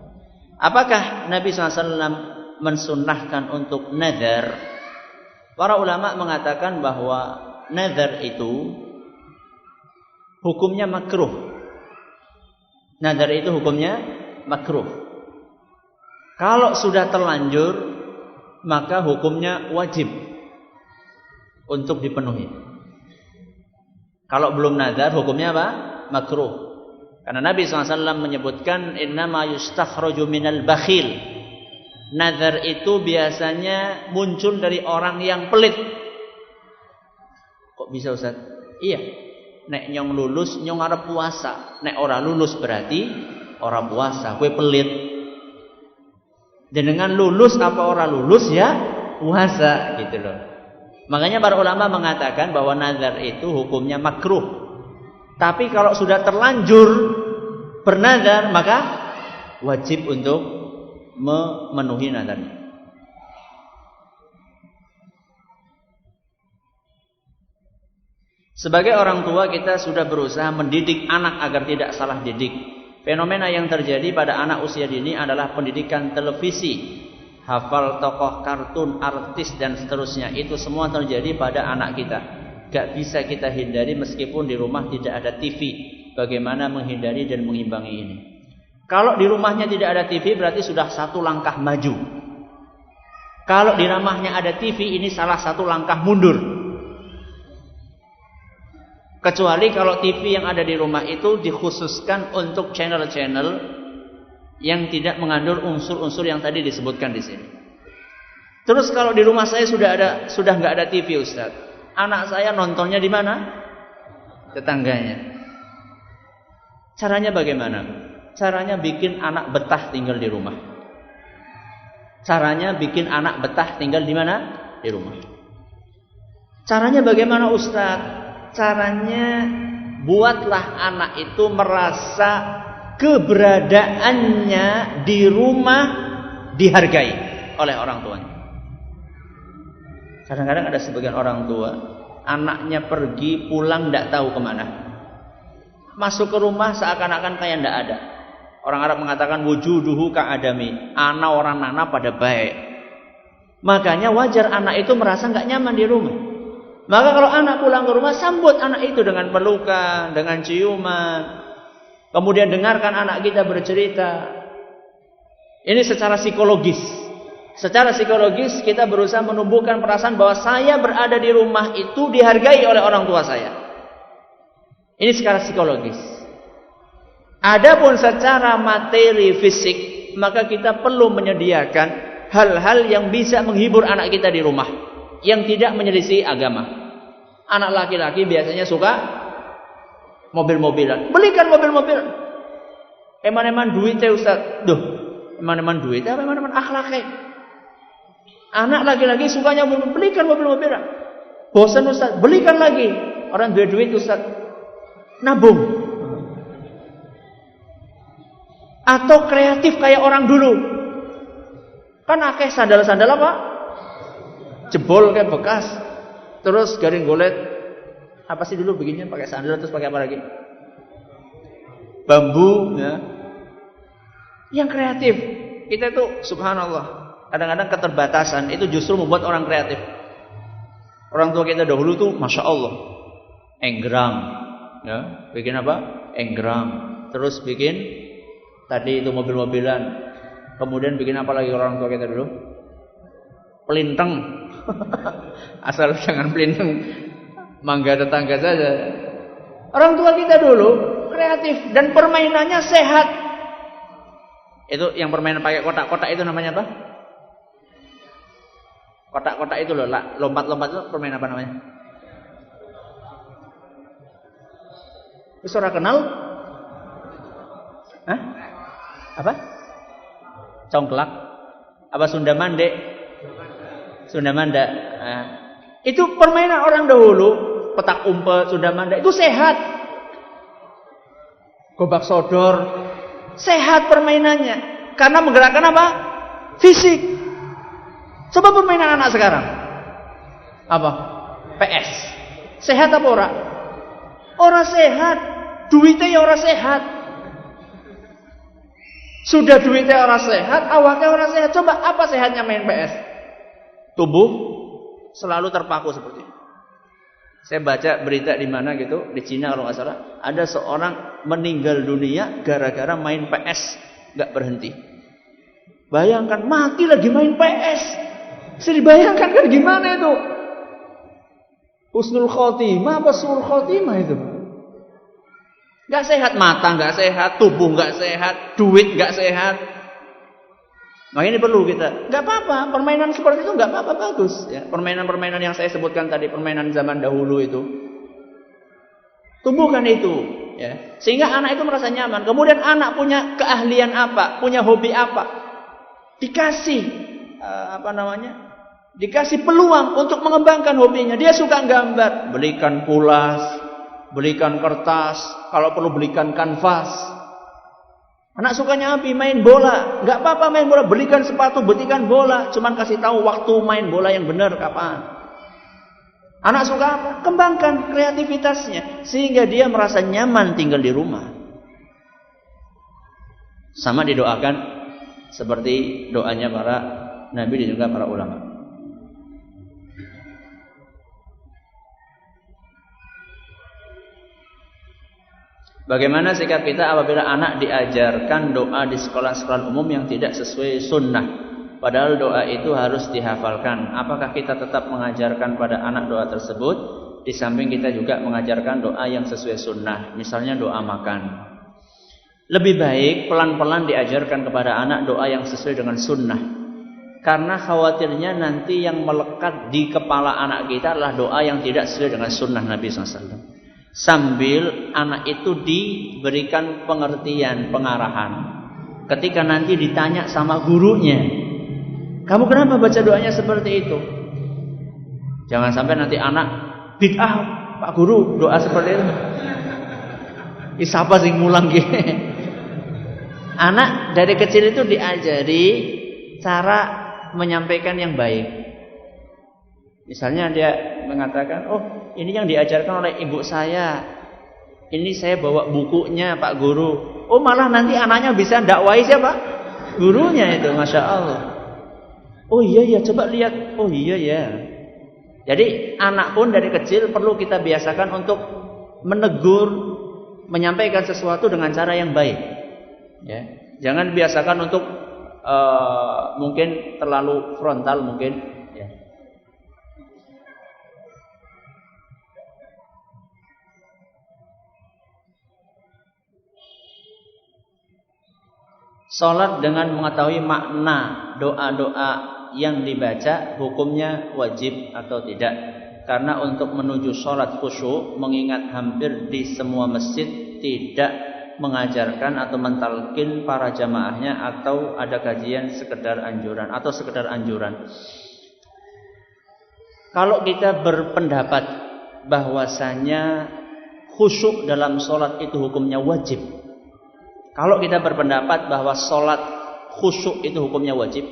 Apakah Nabi SAW mensunnahkan untuk nazar? Para ulama mengatakan bahwa nazar itu hukumnya makruh. Nazar itu hukumnya makruh. Kalau sudah terlanjur, maka hukumnya wajib untuk dipenuhi. Kalau belum nazar, hukumnya apa? Makruh. Karena Nabi SAW menyebutkan innama yustakhraju minal bakhil. Nazar itu biasanya muncul dari orang yang pelit. Kok bisa Ustaz? Iya. Nek nyong lulus nyong arep puasa, nek ora lulus berarti ora puasa, kowe pelit. Dan dengan lulus apa ora lulus ya puasa gitu loh. Makanya para ulama mengatakan bahwa nazar itu hukumnya makruh. Tapi kalau sudah terlanjur bernazar maka wajib untuk memenuhi nazarnya. Sebagai orang tua kita sudah berusaha mendidik anak agar tidak salah didik. Fenomena yang terjadi pada anak usia dini adalah pendidikan televisi, hafal tokoh kartun, artis dan seterusnya. Itu semua terjadi pada anak kita. Gak bisa kita hindari meskipun di rumah tidak ada TV. Bagaimana menghindari dan mengimbangi ini? Kalau di rumahnya tidak ada TV berarti sudah satu langkah maju. Kalau di rumahnya ada TV ini salah satu langkah mundur. Kecuali kalau TV yang ada di rumah itu dikhususkan untuk channel-channel yang tidak mengandung unsur-unsur yang tadi disebutkan di sini. Terus kalau di rumah saya sudah nggak ada TV Ustaz, anak saya nontonnya di mana? Tetangganya. Caranya bagaimana? Caranya bikin anak betah tinggal di rumah. Caranya bikin anak betah tinggal di mana? Di rumah. Caranya bagaimana Ustaz? Caranya buatlah anak itu merasa keberadaannya di rumah dihargai oleh orang tuanya. Kadang-kadang ada sebagian orang tua anaknya pergi pulang tidak tahu kemana. Masuk ke rumah seakan-akan kayak tidak ada. Orang Arab mengatakan wujuduhu ka'adami, ana orang nana pada baik. Makanya wajar anak itu merasa nggak nyaman di rumah. Maka kalau anak pulang ke rumah, sambut anak itu dengan pelukan, dengan ciuman. Kemudian dengarkan anak kita bercerita. Ini secara psikologis. Secara psikologis kita berusaha menumbuhkan perasaan bahwa saya berada di rumah itu dihargai oleh orang tua saya. Ini secara psikologis. Adapun secara materi fisik, maka kita perlu menyediakan hal-hal yang bisa menghibur anak kita di rumah, yang tidak menyelisih agama. Anak laki-laki biasanya suka mobil-mobilan. Belikan mobil-mobilan. Eman-eman duitnya Ustaz. Duh, eman-eman duitnya apa eman-eman akhlaknya? Anak lagi-lagi sukanya mobil, belikan mobil-mobilan. Bosan Ustaz, belikan lagi. Orang duit Ustaz. Nabung. Atau kreatif kayak orang dulu. Kan akeh sandal-sandal apa? Jebol kayak bekas. Terus garing golet. Apa sih dulu bikinnya pakai sandal terus pakai apa lagi? Bambu ya. Yang kreatif. Kita itu subhanallah. Kadang-kadang keterbatasan itu justru membuat orang kreatif. Orang tua kita dahulu tuh masya Allah. Enggrang. Ya, bikin apa? Enggrang. Terus bikin tadi itu mobil-mobilan. Kemudian bikin apa lagi orang tua kita dulu? Pelinteng. Asal jangan pelinteng mangga tetangga saja. Orang tua kita dulu kreatif dan permainannya sehat. Itu yang permainan pakai kotak-kotak itu namanya apa? Kotak-kotak itu loh, lompat-lompat itu permainan apa namanya? Saudara kenal? Hah? Apa? Congklak? Apa Sunda Mandek? Sunda Manda. Nah, itu permainan orang dahulu, petak umpet, Sunda Manda itu sehat. Gobak sodor, sehat permainannya. Karena menggerakkan apa? Fisik. Coba permainan anak sekarang. Apa? PS. Sehat apa ora? Ora sehat. Duitnya ya ora sehat. Sudah duitnya ora sehat, awaknya ora sehat. Coba apa sehatnya main PS? Tubuh selalu terpaku seperti ini. Saya baca berita di mana gitu, di Cina kalau nggak salah, ada seorang meninggal dunia gara-gara main PS nggak berhenti. Bayangkan mati lagi main PS. Bisa dibayangkan kan gimana itu? Husnul khotimah apa suul khotimah itu? Gak sehat mata, gak sehat tubuh, gak sehat duit, gak sehat. Makanya ini perlu kita. Gak apa-apa, permainan seperti itu gak apa-apa, bagus. Ya, permainan-permainan yang saya sebutkan tadi, permainan zaman dahulu itu, tumbuhkan itu. Ya, sehingga anak itu merasa nyaman. Kemudian anak punya keahlian apa, punya hobi apa, dikasih dikasih peluang untuk mengembangkan hobinya. Dia suka gambar, belikan pulas, belikan kertas, kalau perlu belikan kanvas. Anak sukanya api, main bola, nggak apa-apa main bola, belikan sepatu, belikan bola, cuman kasih tahu waktu main bola yang benar kapan. Anak suka apa? Kembangkan kreativitasnya sehingga dia merasa nyaman tinggal di rumah. Sama didoakan seperti doanya para nabi dan juga para ulama. Bagaimana sikap kita apabila anak diajarkan doa di sekolah-sekolah umum yang tidak sesuai sunnah? Padahal doa itu harus dihafalkan. Apakah kita tetap mengajarkan pada anak doa tersebut? Di samping kita juga mengajarkan doa yang sesuai sunnah. Misalnya doa makan. Lebih baik pelan-pelan diajarkan kepada anak doa yang sesuai dengan sunnah. Karena khawatirnya nanti yang melekat di kepala anak kita adalah doa yang tidak sesuai dengan sunnah Nabi SAW. Sambil anak itu diberikan pengertian, pengarahan. Ketika nanti ditanya sama gurunya, kamu kenapa baca doanya seperti itu? Jangan sampai nanti anak bid'ah, Pak Guru, doa seperti itu. Siapa sih ngulang gitu? Anak dari kecil itu diajari cara menyampaikan yang baik. Misalnya dia mengatakan, oh ini yang diajarkan oleh ibu saya. Ini saya bawa bukunya Pak Guru. Oh malah nanti anaknya bisa dakwai siapa? Gurunya itu, Masya Allah. Oh iya ya, coba lihat. Oh iya ya. Jadi anak pun dari kecil perlu kita biasakan untuk menegur, menyampaikan sesuatu dengan cara yang baik. Ya, jangan biasakan untuk mungkin terlalu frontal mungkin. Ya. Salat dengan mengetahui makna doa-doa yang dibaca hukumnya wajib atau tidak? Karena untuk menuju sholat khusyuk, mengingat hampir di semua masjid tidak mengajarkan atau mentalkin para jamaahnya, atau ada kajian sekedar anjuran atau sekedar anjuran. Kalau kita berpendapat bahwasanya khusyuk dalam sholat itu hukumnya wajib, kalau kita berpendapat bahwa sholat khusyuk itu hukumnya wajib,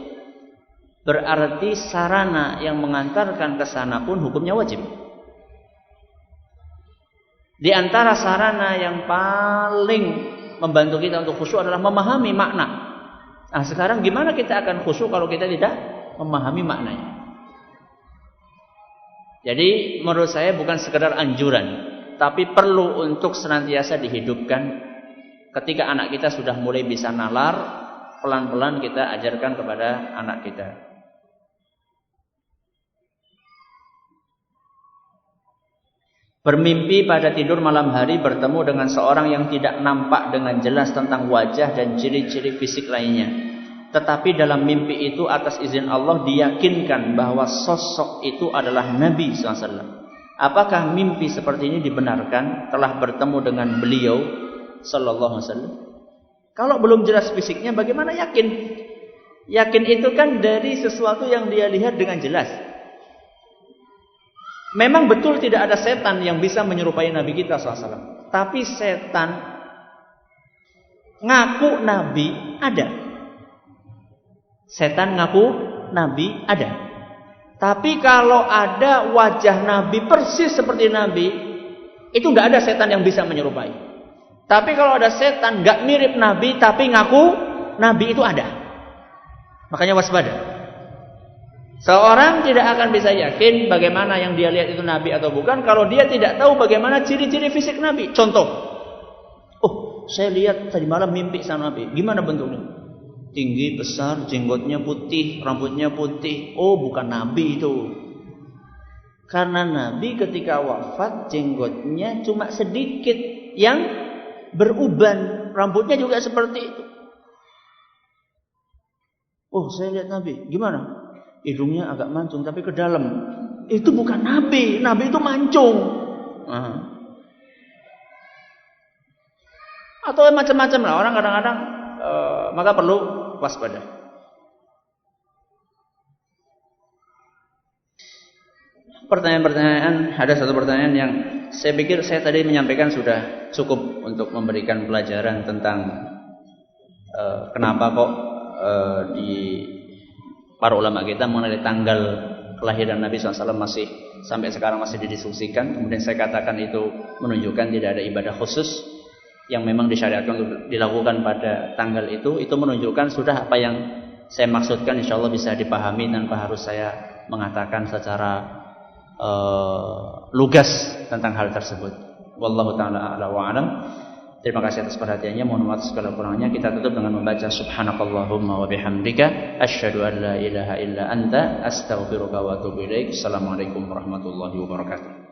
berarti sarana yang mengantarkan ke sana pun hukumnya wajib. Di antara sarana yang paling membantu kita untuk khusyuk adalah memahami makna. Nah, sekarang gimana kita akan khusyuk kalau kita tidak memahami maknanya? Jadi menurut saya bukan sekedar anjuran, tapi perlu untuk senantiasa dihidupkan. Ketika anak kita sudah mulai bisa nalar, pelan-pelan kita ajarkan kepada anak kita. Bermimpi pada tidur malam hari bertemu dengan seorang yang tidak nampak dengan jelas tentang wajah dan ciri-ciri fisik lainnya. Tetapi dalam mimpi itu atas izin Allah diyakinkan bahwa sosok itu adalah Nabi SAW. Apakah mimpi seperti ini dibenarkan telah bertemu dengan beliau Sallallahu Alaihi Wasallam? Kalau belum jelas fisiknya bagaimana yakin? Yakin itu kan dari sesuatu yang dia lihat dengan jelas. Memang betul tidak ada setan yang bisa menyerupai Nabi kita SAW. Tapi setan ngaku Nabi ada. Setan ngaku Nabi ada. Tapi kalau ada wajah Nabi persis seperti Nabi, itu nggak ada setan yang bisa menyerupai. Tapi kalau ada setan nggak mirip Nabi tapi ngaku Nabi, itu ada. Makanya waspada. Seorang tidak akan bisa yakin bagaimana yang dia lihat itu Nabi atau bukan kalau dia tidak tahu bagaimana ciri-ciri fisik Nabi. Contoh, saya lihat tadi malam mimpi sama Nabi. Gimana bentuknya? Tinggi, besar, jenggotnya putih, rambutnya putih. Oh, bukan Nabi itu. Karena Nabi ketika wafat jenggotnya cuma sedikit yang beruban, rambutnya juga seperti itu. Oh, saya lihat Nabi. Gimana? Hidungnya agak mancung tapi ke dalam. Itu bukan Nabi. Nabi itu mancung. Atau macam-macam lah. Orang kadang-kadang maka perlu waspada. Pertanyaan-pertanyaan. Ada satu pertanyaan yang saya pikir saya tadi menyampaikan sudah cukup untuk memberikan pelajaran tentang kenapa kok di para ulama kita mengenai tanggal kelahiran Nabi SAW masih sampai sekarang masih didiskusikan. Kemudian saya katakan itu menunjukkan tidak ada ibadah khusus yang memang disyariatkan untuk dilakukan pada tanggal itu menunjukkan sudah apa yang saya maksudkan, insya Allah bisa dipahami tanpa harus saya mengatakan secara lugas tentang hal tersebut. Wallahu ta'ala a'la wa a'lam. Terima kasih atas perhatiannya. Mohon maaf segala kurangnya. Kita tutup dengan membaca subhanakallahumma wa bihamdika asyhadu an la ilaha illa anta astaghfiruka wa atubu ilaik. Assalamualaikum warahmatullahi wabarakatuh.